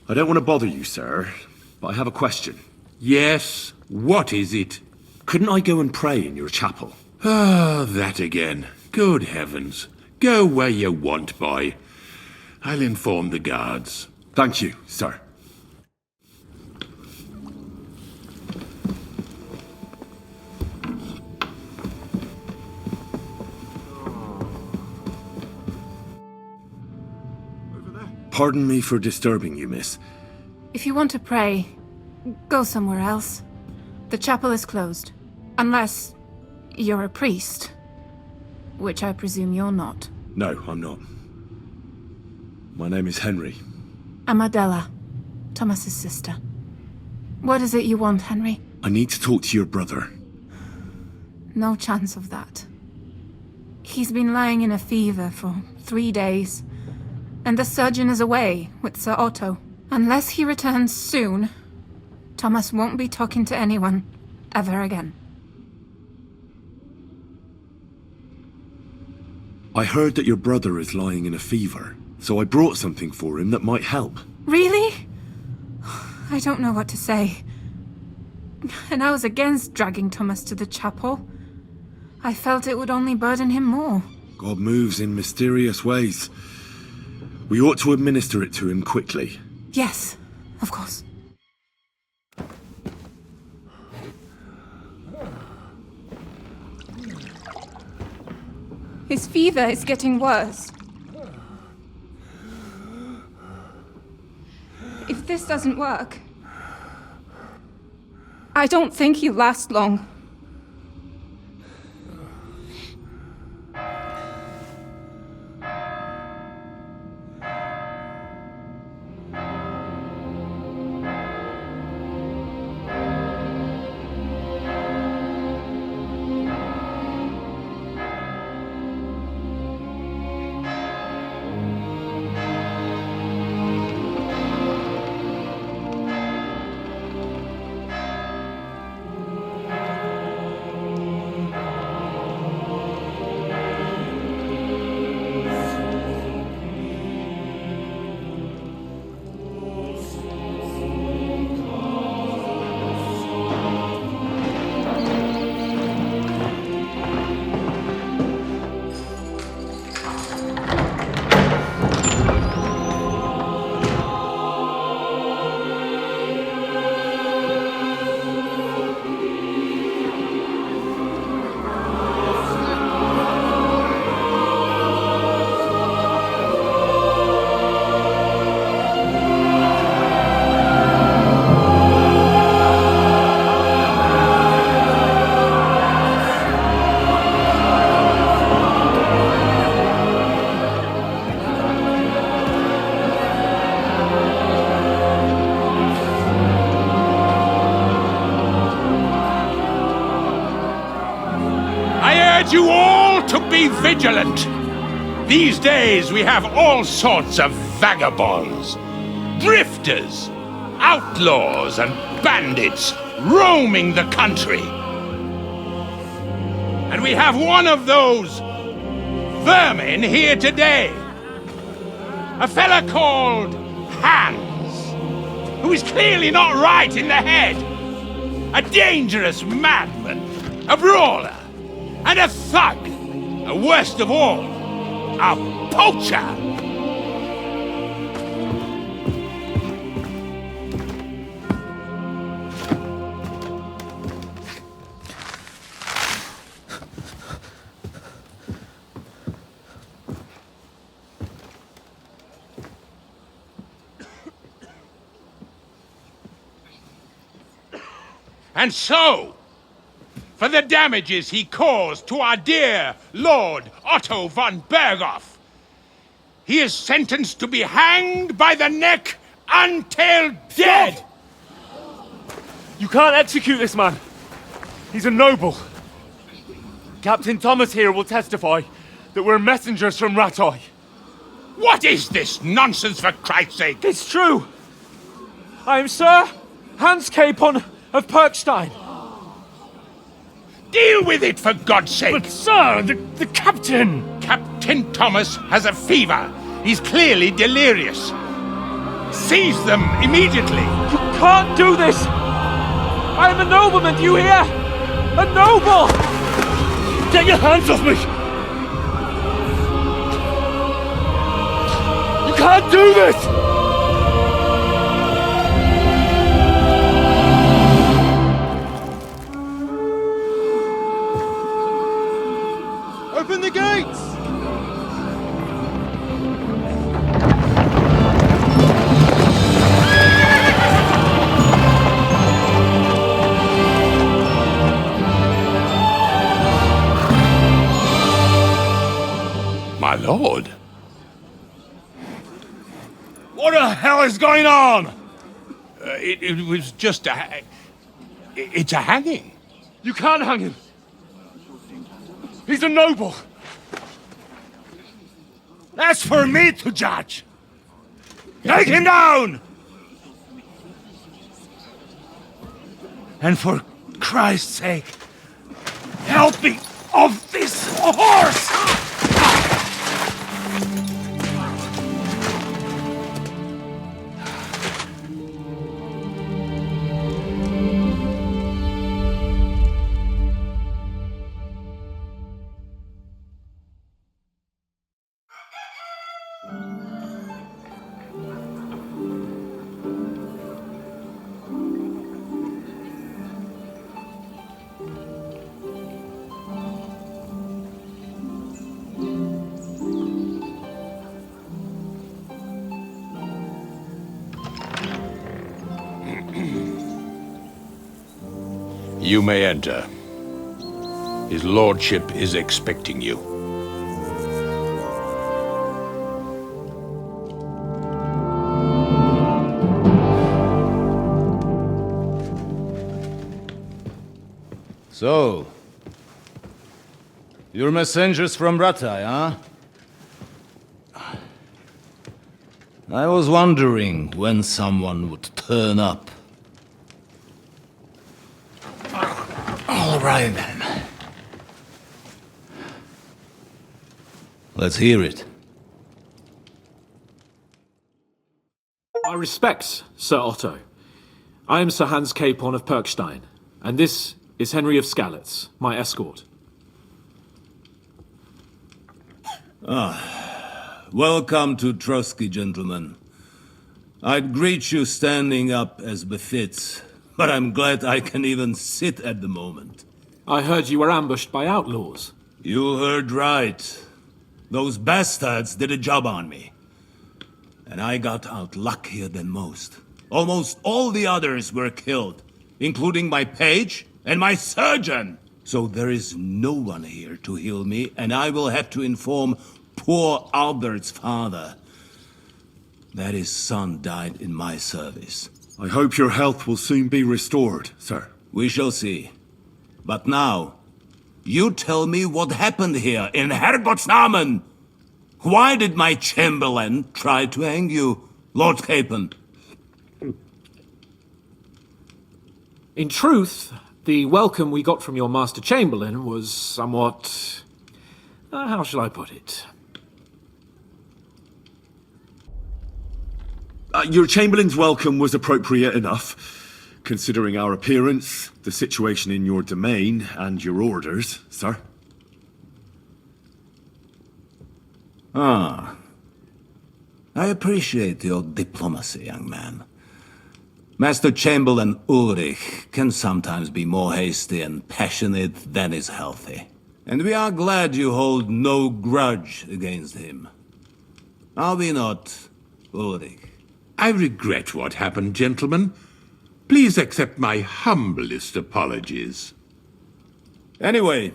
I don't want to bother you, sir, but I have a question. Yes? What is it? Couldn't I go and pray in your chapel? Ah, that again. Good heavens. Go where you want, boy. I'll inform the guards. Thank you, sir. Pardon me for disturbing you, miss. If you want to pray, go somewhere else. The chapel is closed. Unless you're a priest. Which I presume you're not. No, I'm not. My name is Henry. I'm Adela, Thomas's sister. What is it you want, Henry? I need to talk to your brother. No chance of that. He's been lying in a fever for 3 days. And the surgeon is away with Sir Otto. Unless he returns soon, Thomas won't be talking to anyone ever again. I heard that your brother is lying in a fever, so I brought something for him that might help. Really? I don't know what to say. And I was against dragging Thomas to the chapel. I felt it would only burden him more. God moves in mysterious ways. We ought to administer it to him quickly. Yes, of course. His fever is getting worse. If this doesn't work, I don't think he'll last long. You all to be vigilant. These days we have all sorts of vagabonds, drifters, outlaws and bandits roaming the country. And we have one of those vermin here today. A fella called Hans, who is clearly not right in the head. A dangerous madman, a brawler, and a thug, and worst of all, a poacher! And so, for the damages he caused to our dear Lord Otto von Bergow, he is sentenced to be hanged by the neck until dead! Stop! You can't execute this man. He's a noble. Captain Thomas here will testify that we're messengers from Ratoi. What is this nonsense, for Christ's sake? It's true. I am Sir Hans Capon of Perkstein. Deal with it, for God's sake! But, sir, the captain! Captain Thomas has a fever. He's clearly delirious. Seize them immediately! You can't do this! I am a nobleman, do you hear? A noble! Get your hands off me! You can't do this! Open the gates! My lord? What the hell is going on? It was just a... It's a hanging. You can't hang him. He's a noble. That's for me to judge. Take him down! And for Christ's sake, help me off this horse! You may enter. His lordship is expecting you. So, you're messengers from Ratai, huh? I was wondering when someone would turn up. All right, then. Let's hear it. My respects, Sir Otto. I am Sir Hans Capon of Perkstein, and this is Henry of Skalitz, my escort. Welcome to Trosky, gentlemen. I'd greet you standing up as befits, but I'm glad I can even sit at the moment. I heard you were ambushed by outlaws. You heard right. Those bastards did a job on me. And I got out luckier than most. Almost all the others were killed, including my page and my surgeon. So there is no one here to heal me, and I will have to inform poor Albert's father that his son died in my service. I hope your health will soon be restored, sir. We shall see. But now, you tell me what happened here in Herrgottsnamen. Why did my Chamberlain try to hang you, Lord Capon? In truth, the welcome we got from your Master Chamberlain was somewhat... how shall I put it? Your Chamberlain's welcome was appropriate enough, considering our appearance, the situation in your domain, and your orders, sir. I appreciate your diplomacy, young man. Master Chamberlain Ulrich can sometimes be more hasty and passionate than is healthy. And we are glad you hold no grudge against him. Are we not, Ulrich? I regret what happened, gentlemen. Please accept my humblest apologies. Anyway,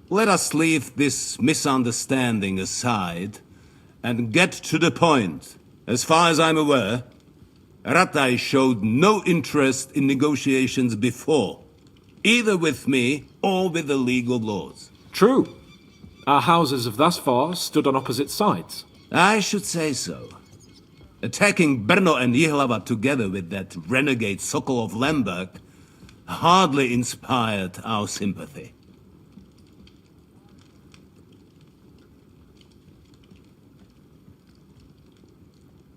let us leave this misunderstanding aside and get to the point. As far as I'm aware, Ratai showed no interest in negotiations before, either with me or with the League of Lords. True. Our houses have thus far stood on opposite sides. I should say so. Attacking Brno and Jihlava together with that renegade Sokol of Lemberg hardly inspired our sympathy.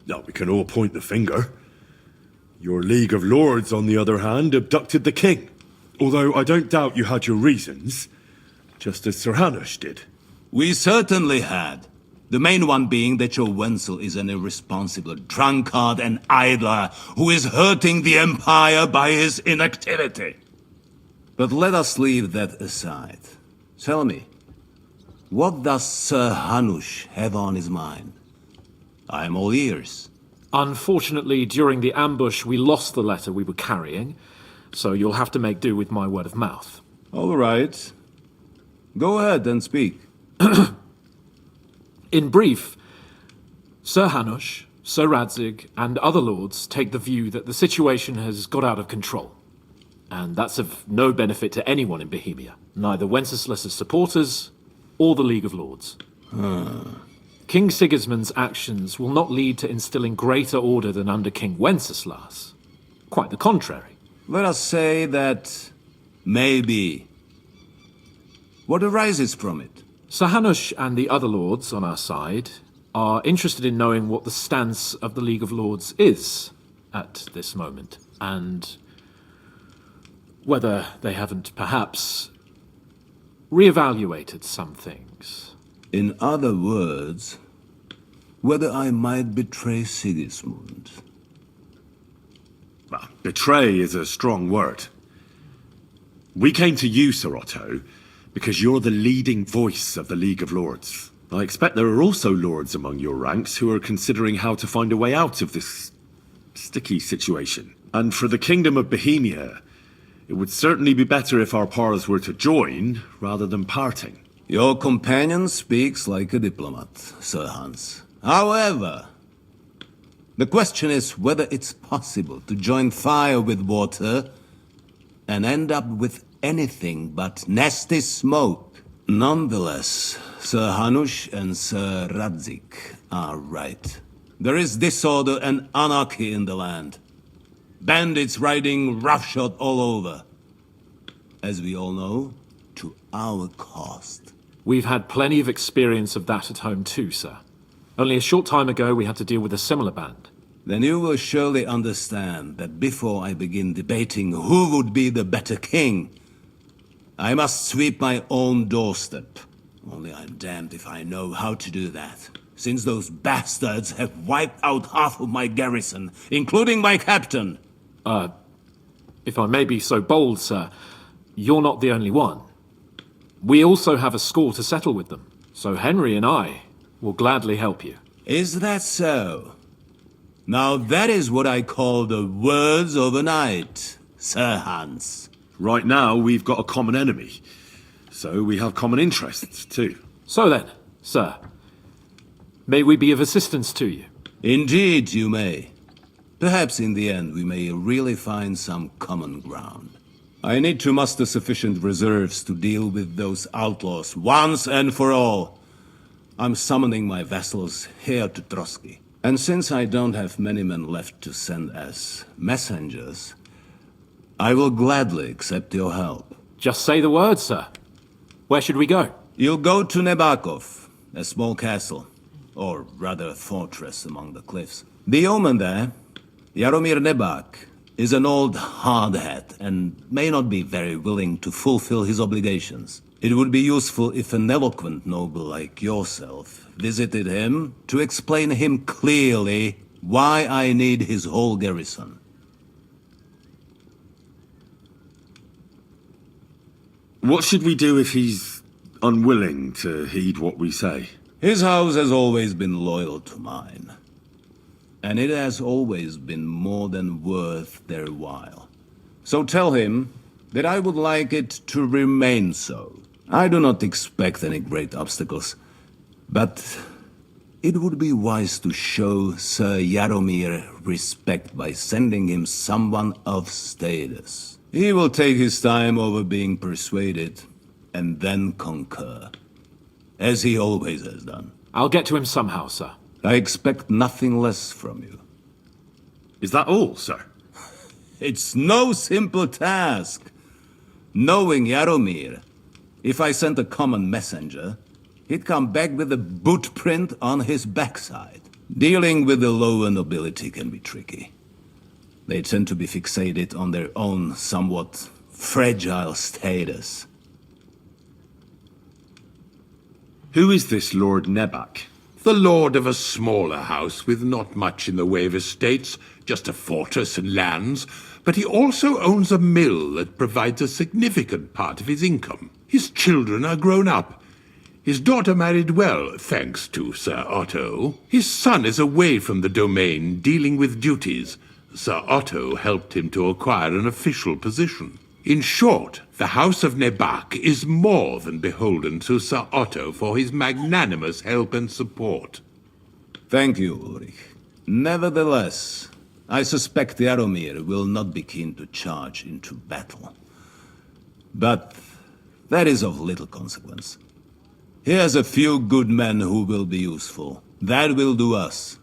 Now we can all point the finger. Your League of Lords, on the other hand, abducted the king. Although I don't doubt you had your reasons, just as Sir Hanush did. We certainly had. The main one being that your Wenzel is an irresponsible drunkard and idler who is hurting the Empire by his inactivity. But let us leave that aside. Tell me, what does Sir Hanush have on his mind? I am all ears. Unfortunately, during the ambush, we lost the letter we were carrying, so you'll have to make do with my word of mouth. All right. Go ahead and speak. In brief, Sir Hanush, Sir Radzig, and other lords take the view that the situation has got out of control. And that's of no benefit to anyone in Bohemia, neither Wenceslas's supporters or the League of Lords. King Sigismund's actions will not lead to instilling greater order than under King Wenceslas. Quite the contrary. Let us say that maybe. What arises from it? Sir Hanush and the other lords on our side are interested in knowing what the stance of the League of Lords is at this moment, and whether they haven't perhaps reevaluated some things. In other words, whether I might betray Sigismund. Well, betray is a strong word. We came to you, Sir Otto, because you're the leading voice of the League of Lords. I expect there are also lords among your ranks who are considering how to find a way out of this sticky situation. And for the Kingdom of Bohemia, It would certainly be better if our paths were to join, rather than parting. Your companion speaks like a diplomat, Sir Hans. However, the question is whether it's possible to join fire with water and end up with anything but nasty smoke. Nonetheless, Sir Hanush and Sir Radzig are right. There is disorder and anarchy in the land. Bandits riding roughshod all over. As we all know, to our cost. We've had plenty of experience of that at home too, sir. Only a short time ago we had to deal with a similar band. Then you will surely understand that before I begin debating who would be the better king, I must sweep my own doorstep. Only I'm damned if I know how to do that, since those bastards have wiped out half of my garrison, including my captain. If I may be so bold, sir, you're not the only one. We also have a score to settle with them, so Henry and I will gladly help you. Is that so? Now that is what I call the words of a knight, Sir Hans. Right now, we've got a common enemy, so we have common interests too. So then, sir, may we be of assistance to you? Indeed you may. Perhaps in the end we may really find some common ground. I need to muster sufficient reserves to deal with those outlaws once and for all. I'm summoning my vassals here to Trosky. And since I don't have many men left to send as messengers, I will gladly accept your help. Just say the word, sir. Where should we go? You'll go to Nebakov, a small castle, or rather a fortress among the cliffs. The yeoman there, Jaromir Nebak, is an old hardhat and may not be very willing to fulfill his obligations. It would be useful if an eloquent noble like yourself visited him to explain him clearly why I need his whole garrison. What should we do if he's unwilling to heed what we say? His house has always been loyal to mine. And it has always been more than worth their while. So tell him that I would like it to remain so. I do not expect any great obstacles, but it would be wise to show Sir Jaromir respect by sending him someone of status. He will take his time over being persuaded, and then concur, as he always has done. I'll get to him somehow, sir. I expect nothing less from you. Is that all, sir? It's no simple task. Knowing Jaromir, if I sent a common messenger, he'd come back with a boot print on his backside. Dealing with the lower nobility can be tricky. They tend to be fixated on their own somewhat fragile status. Who is this Lord Nebak? The lord of a smaller house with not much in the way of estates, just a fortress and lands, but he also owns a mill that provides a significant part of his income. His children are grown up. His daughter married well, thanks to Sir Otto. His son is away from the domain, dealing with duties. Sir Otto helped him to acquire an official position. In short, the House of Nebak is more than beholden to Sir Otto for his magnanimous help and support. Thank you, Ulrich. Nevertheless, I suspect Jaromir will not be keen to charge into battle. But that is of little consequence. He has a few good men who will be useful. That will do us.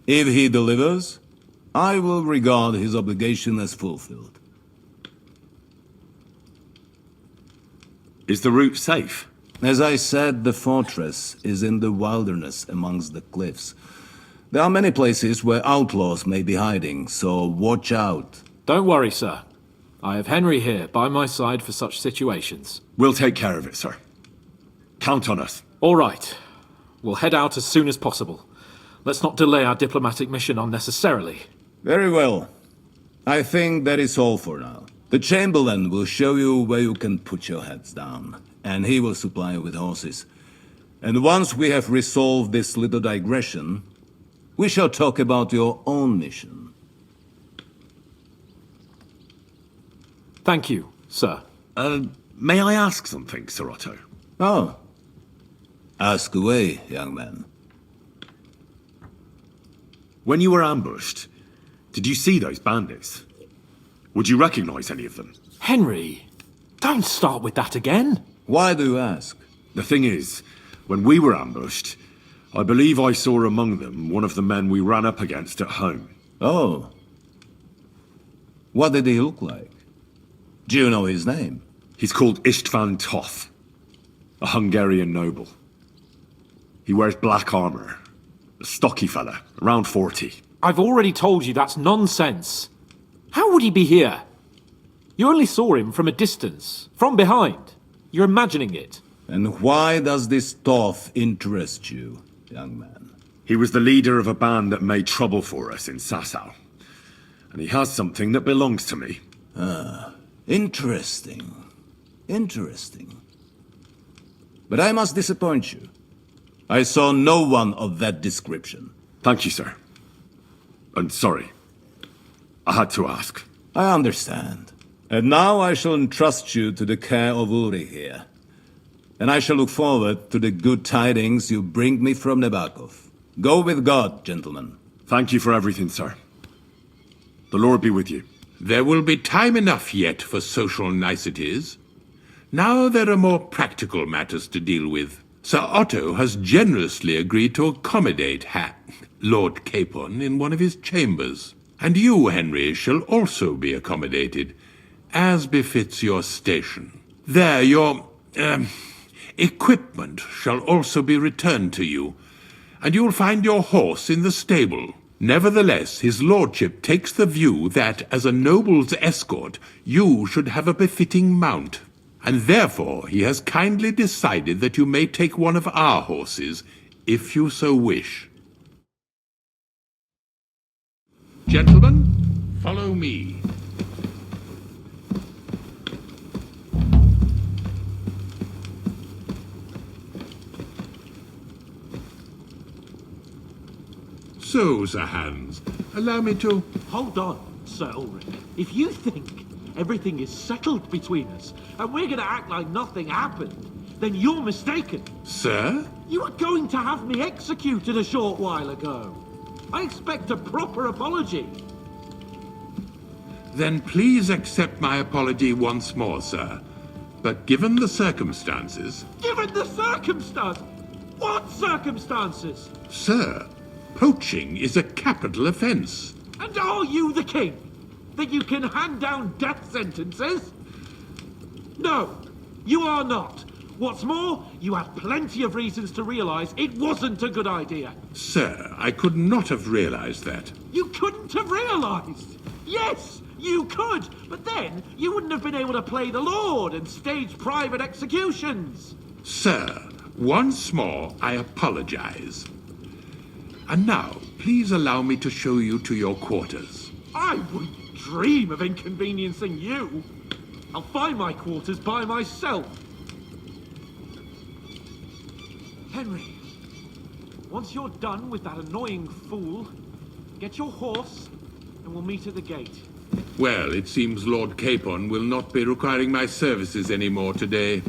If he delivers, I will regard his obligation as fulfilled. Is the route safe? As I said, the fortress is in the wilderness amongst the cliffs. There are many places where outlaws may be hiding, so watch out. Don't worry, sir. I have Henry here by my side for such situations. We'll take care of it, sir. Count on us. All right. We'll head out as soon as possible. Let's not delay our diplomatic mission unnecessarily. Very well. I think that is all for now. The Chamberlain will show you where you can put your heads down, and he will supply you with horses. And once we have resolved this little digression, we shall talk about your own mission. Thank you, sir. May I ask something, Sir Otto? Oh. Ask away, young man. When you were ambushed, did you see those bandits? Would you recognize any of them? Henry, don't start with that again. Why do you ask? The thing is, when we were ambushed, I believe I saw among them one of the men we ran up against at home. Oh. What did he look like? Do you know his name? He's called Istvan Toth, a Hungarian noble. He wears black armor. A stocky fella, around 40. I've already told you that's nonsense. How would he be here? You only saw him from a distance, from behind. You're imagining it. And why does this Toth interest you, young man? He was the leader of a band that made trouble for us in Sasau. And he has something that belongs to me. Ah, interesting. Interesting. But I must disappoint you. I saw no one of that description. Thank you, sir. And sorry. I had to ask. I understand. And now I shall entrust you to the care of Ulrich here. And I shall look forward to the good tidings you bring me from Nebakov. Go with God, gentlemen. Thank you for everything, sir. The Lord be with you. There will be time enough yet for social niceties. Now there are more practical matters to deal with. Sir Otto has generously agreed to accommodate Lord Capon in one of his chambers. And you, Henry, shall also be accommodated, as befits your station. There, your, equipment shall also be returned to you, and you'll find your horse in the stable. Nevertheless, his lordship takes the view that, as a noble's escort, you should have a befitting mount. And therefore he has kindly decided that you may take one of our horses, if you so wish. Gentlemen, follow me. So, Sir Hans, allow me to... Hold on, Sir Ulrich. If you think everything is settled between us, and we're gonna act like nothing happened, then you're mistaken. Sir? You were going to have me executed a short while ago. I expect a proper apology. Then please accept my apology once more, sir. But given the circumstances... Given the circumstance? What circumstances? Sir, poaching is a capital offense. And are you the king? That you can hand down death sentences? No, you are not. What's more, you have plenty of reasons to realize it wasn't a good idea. Sir, I could not have realized that. You couldn't have realized? Yes, you could, but then you wouldn't have been able to play the Lord and stage private executions. Sir, once more, I apologize. And now, please allow me to show you to your quarters. I wouldn't dream of inconveniencing you. I'll find my quarters by myself. Henry, once you're done with that annoying fool, get your horse and we'll meet at the gate. Well, it seems Lord Capon will not be requiring my services anymore today.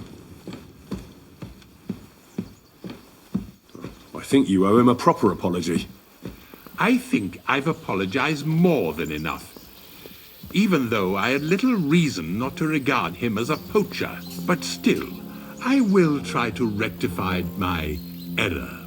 I think you owe him a proper apology. I think I've apologized more than enough. Even though I had little reason not to regard him as a poacher. But still, I will try to rectify my error.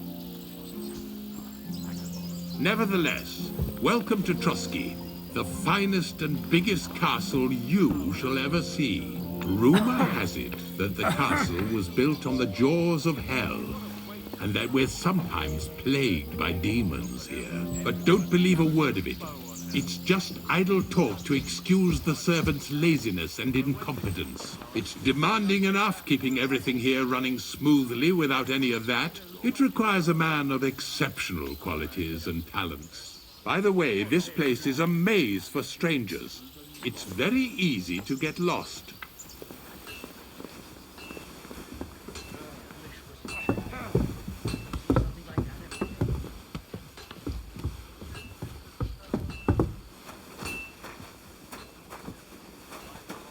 Nevertheless, welcome to Trosky, the finest and biggest castle you shall ever see. Rumor has it that the castle was built on the jaws of hell, and that we're sometimes plagued by demons here. But don't believe a word of it. It's just idle talk to excuse the servants' laziness and incompetence. It's demanding enough keeping everything here running smoothly without any of that. It requires a man of exceptional qualities and talents. By the way, this place is a maze for strangers. It's very easy to get lost.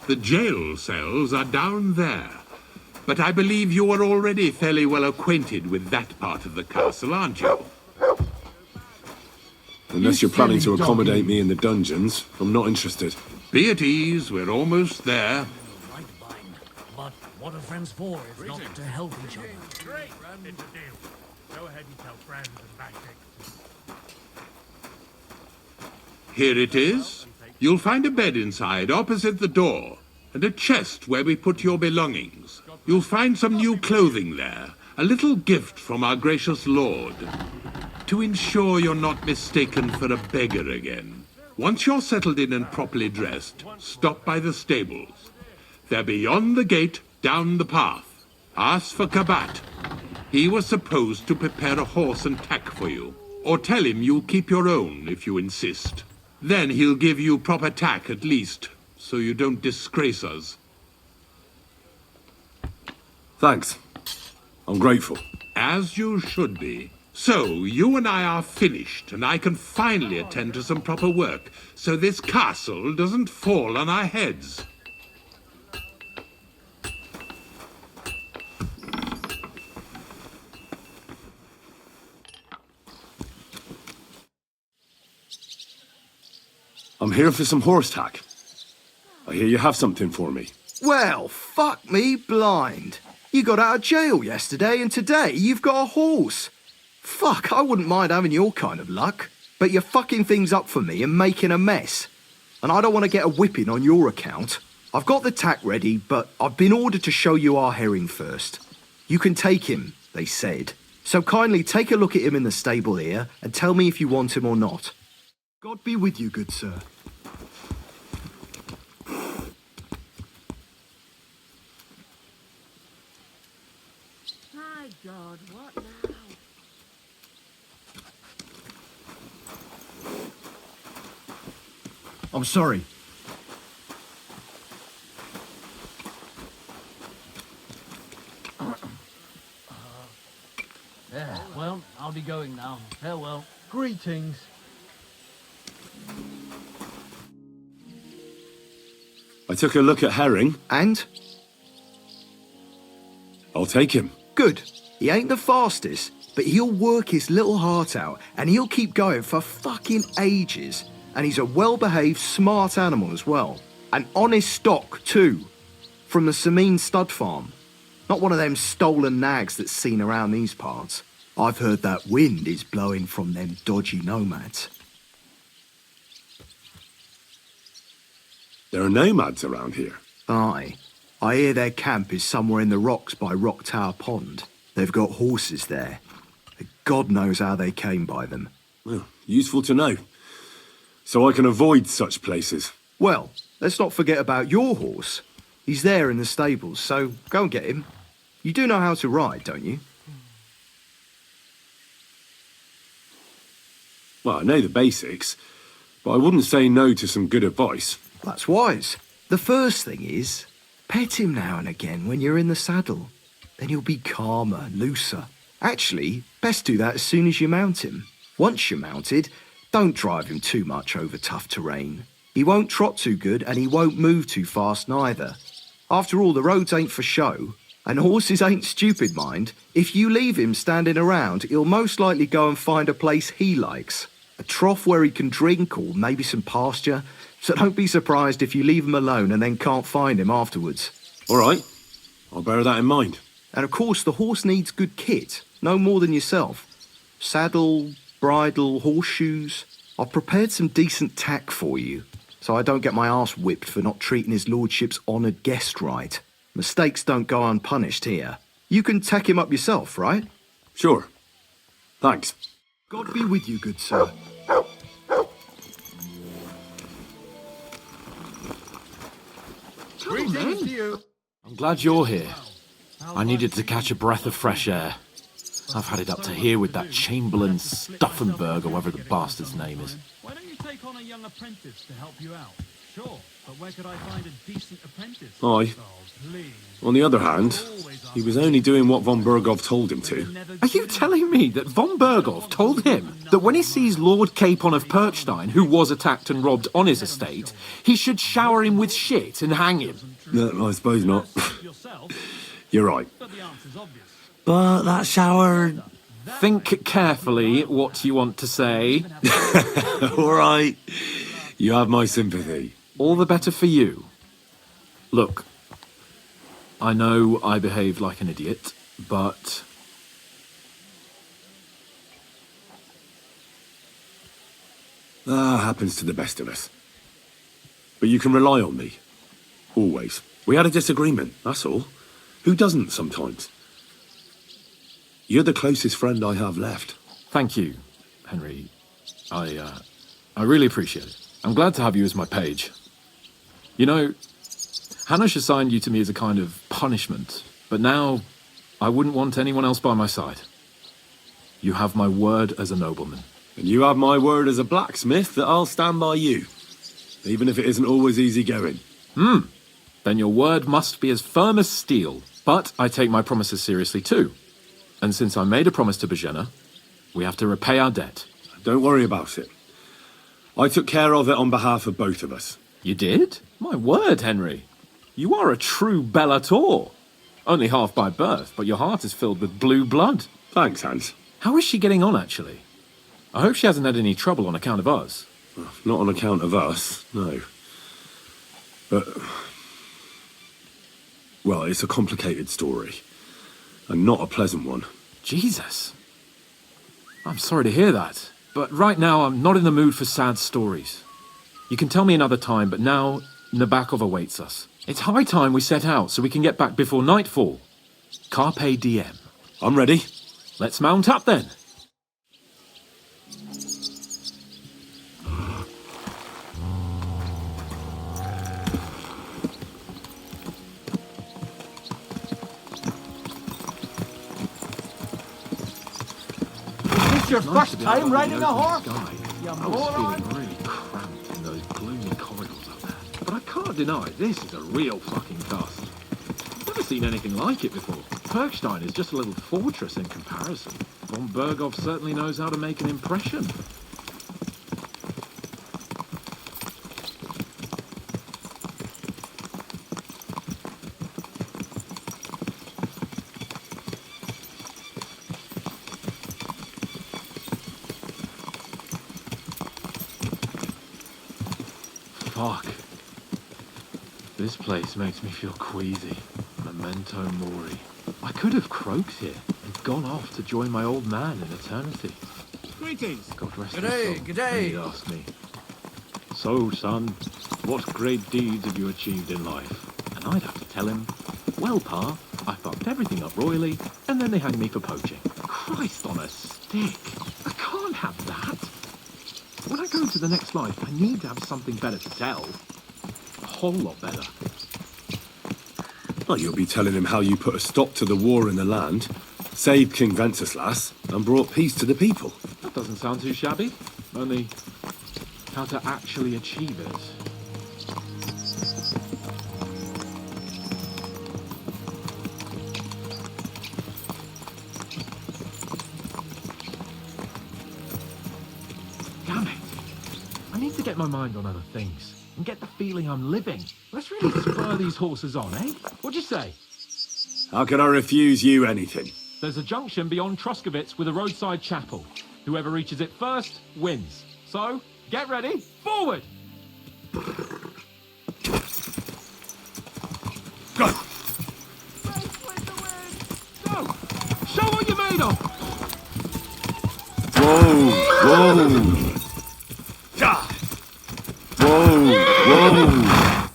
The jail cells are down there. But I believe you are already fairly well acquainted with that part of the castle, aren't you? Unless you're planning to accommodate me in the dungeons, I'm not interested. Be at ease, we're almost there. But what are friends for if not to help each other? Great! It's a deal. Go ahead and tell friends and backtick. Here it is. You'll find a bed inside, opposite the door, and a chest where we put your belongings. You'll find some new clothing there, a little gift from our gracious lord, to ensure you're not mistaken for a beggar again. Once you're settled in and properly dressed, stop by the stables. They're beyond the gate, down the path. Ask for Kabat. He was supposed to prepare a horse and tack for you, or tell him you'll keep your own if you insist. Then he'll give you proper tack at least, so you don't disgrace us. Thanks. I'm grateful. As you should be. So, you and I are finished, and I can finally attend to some proper work, so this castle doesn't fall on our heads. I'm here for some horse tack. I hear you have something for me. Well, fuck me blind. You got out of jail yesterday, and today you've got a horse. Fuck, I wouldn't mind having your kind of luck. But you're fucking things up for me and making a mess. And I don't want to get a whipping on your account. I've got the tack ready, but I've been ordered to show you our herring first. You can take him, they said. So kindly take a look at him in the stable here and tell me if you want him or not. God be with you, good sir. My God, what now? I'm sorry. Yeah, well, I'll be going now. Farewell. Greetings. I took a look at Herring. And? I'll take him. Good. He ain't the fastest, but he'll work his little heart out, and he'll keep going for fucking ages. And he's a well-behaved, smart animal as well. An honest stock, too. From the Sameen stud farm. Not one of them stolen nags that's seen around these parts. I've heard that wind is blowing from them dodgy nomads. There are nomads around here. Aye. I hear their camp is somewhere in the rocks by Rock Tower Pond. They've got horses there. God knows how they came by them. Well, useful to know. So I can avoid such places. Well, let's not forget about your horse. He's there in the stables, so go and get him. You do know how to ride, don't you? Well, I know the basics, but I wouldn't say no to some good advice. That's wise. The first thing is, pet him now and again when you're in the saddle. Then he'll be calmer, looser. Actually, best do that as soon as you mount him. Once you're mounted, don't drive him too much over tough terrain. He won't trot too good and he won't move too fast neither. After all, the roads ain't for show. And horses ain't stupid, mind. If you leave him standing around, he'll most likely go and find a place he likes. A trough where he can drink or maybe some pasture. So don't be surprised if you leave him alone and then can't find him afterwards. All right. I'll bear that in mind. And of course, the horse needs good kit. No more than yourself. Saddle, bridle, horseshoes. I've prepared some decent tack for you, so I don't get my arse whipped for not treating his lordship's honoured guest right. Mistakes don't go unpunished here. You can tack him up yourself, right? Sure. Thanks. God be with you, good sir. Greetings to you. I'm glad you're here. I needed to catch a breath of fresh air. I've had it up to here with that Chamberlain Stuffenberg or whatever the bastard's name is. Why don't you take on a young apprentice to help you out? Sure, but where could I find a decent apprentice? Aye. On the other hand, he was only doing what von Bergow told him to. Are you telling me that von Bergow told him that when he sees Lord Capon of Perkstein, who was attacked and robbed on his estate, he should shower him with shit and hang him? No, I suppose not. You're right. But that shower... Think carefully what you want to say. All right. You have my sympathy. All the better for you. Look, I know I behaved like an idiot, but... happens to the best of us. But you can rely on me. Always. We had a disagreement, that's all. Who doesn't sometimes? You're the closest friend I have left. Thank you, Henry. I really appreciate it. I'm glad to have you as my page. You know, Hanush assigned you to me as a kind of punishment, but now I wouldn't want anyone else by my side. You have my word as a nobleman. And you have my word as a blacksmith that I'll stand by you, even if it isn't always easy going. Then your word must be as firm as steel, but I take my promises seriously too. And since I made a promise to Bohemia, we have to repay our debt. Don't worry about it. I took care of it on behalf of both of us. You did? My word, Henry. You are a true bellator. Only half by birth, but your heart is filled with blue blood. Thanks, Hans. How is she getting on, actually? I hope she hasn't had any trouble on account of us. Not on account of us, no. But... well, it's a complicated story. And not a pleasant one. Jesus. I'm sorry to hear that. But right now, I'm not in the mood for sad stories. You can tell me another time, but now Nebakov awaits us. It's high time we set out so we can get back before nightfall. Carpe diem. I'm ready. Let's mount up then. Your first time riding a horse? I was feeling really cramped in those gloomy corridors up there. But I can't deny, this is a real fucking castle. I've never seen anything like it before. Perkstein is just a little fortress in comparison. Von Bergow certainly knows how to make an impression. Fuck. This place makes me feel queasy. Memento mori. I could have croaked here and gone off to join my old man in eternity. Greetings. God rest his G'day, soul. g'day. And he'd ask me, "So, son, what great deeds have you achieved in life?" And I'd have to tell him, "Well, Pa, I fucked everything up royally, and then they hanged me for poaching." Christ on a stick. I can't have that. When I go to the next life, I need to have something better to tell. A whole lot better. Well, you'll be telling him how you put a stop to the war in the land, saved King Wenceslas, and brought peace to the people. That doesn't sound too shabby. Only, how to actually achieve it. Damn it. I need to get my mind on other things and get the feeling I'm living. Let's really spur these horses on, eh? What'd you say? How can I refuse you anything? There's a junction beyond Troskowitz with a roadside chapel. Whoever reaches it first wins. So, get ready, forward! Go! Go! Show what you're made of! Whoa! Whoa! Ja! Whoa! Whoa!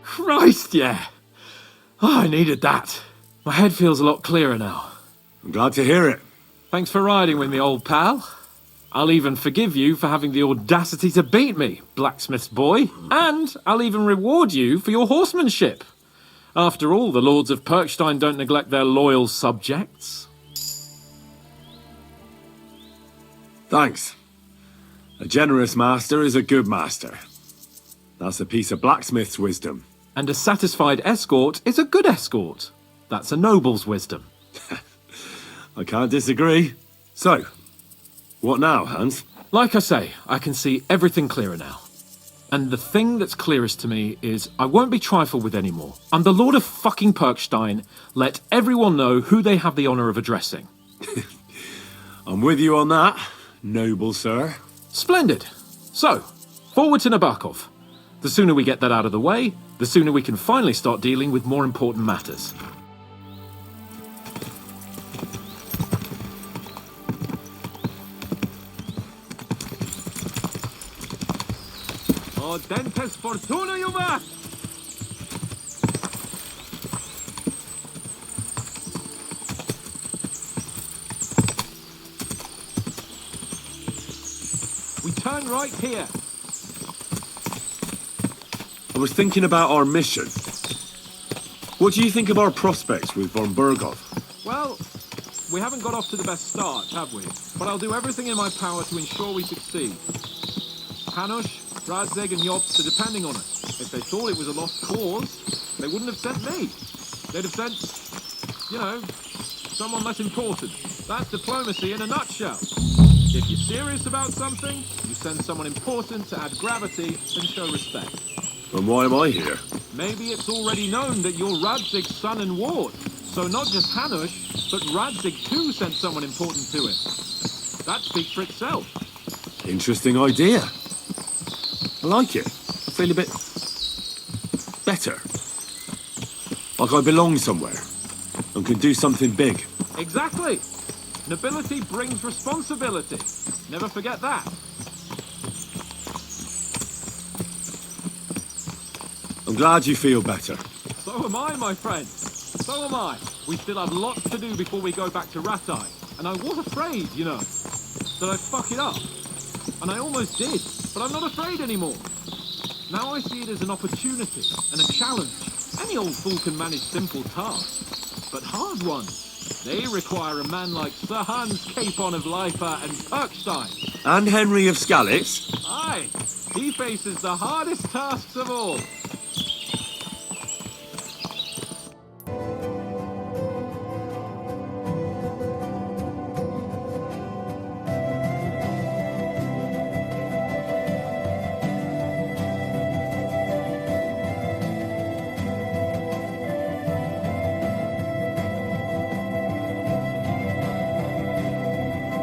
Christ, yeah! Oh, I needed that. My head feels a lot clearer now. I'm glad to hear it. Thanks for riding with me, old pal. I'll even forgive you for having the audacity to beat me, blacksmith's boy. And I'll even reward you for your horsemanship. After all, the lords of Perkstein don't neglect their loyal subjects. Thanks. A generous master is a good master. That's a piece of blacksmith's wisdom. And a satisfied escort is a good escort. That's a noble's wisdom. I can't disagree. So, what now, Hans? Like I say, I can see everything clearer now. And the thing that's clearest to me is I won't be trifled with anymore. I'm the Lord of fucking Perkstein. Let everyone know who they have the honour of addressing. I'm with you on that, noble sir. Splendid. So, forward to Nebakov. The sooner we get that out of the way, the sooner we can finally start dealing with more important matters. O dentes fortuna iubat! We turn right here. I was thinking about our mission. What do you think of our prospects with von Bergow? Well, we haven't got off to the best start, have we? But I'll do everything in my power to ensure we succeed. Hanush, Radzig and Jobst are depending on us. If they thought it was a lost cause, they wouldn't have sent me. They'd have sent, you know, someone less important. That's diplomacy in a nutshell. If you're serious about something, you send someone important to add gravity and show respect. And why am I here? Maybe it's already known that you're Radzig's son and ward. So not just Hanush, but Radzig too sent someone important to him. That speaks for itself. Interesting idea. I like it. I feel a bit better. Like I belong somewhere and can do something big. Exactly. Nobility brings responsibility. Never forget that. I'm glad you feel better. So am I, my friend. So am I. We still have lots to do before we go back to Ratai. And I was afraid, you know, that I'd fuck it up. And I almost did, but I'm not afraid anymore. Now I see it as an opportunity and a challenge. Any old fool can manage simple tasks, but hard ones, they require a man like Sir Hans Capon of Leipa and Perkstein. And Henry of Skalitz. Aye, he faces the hardest tasks of all.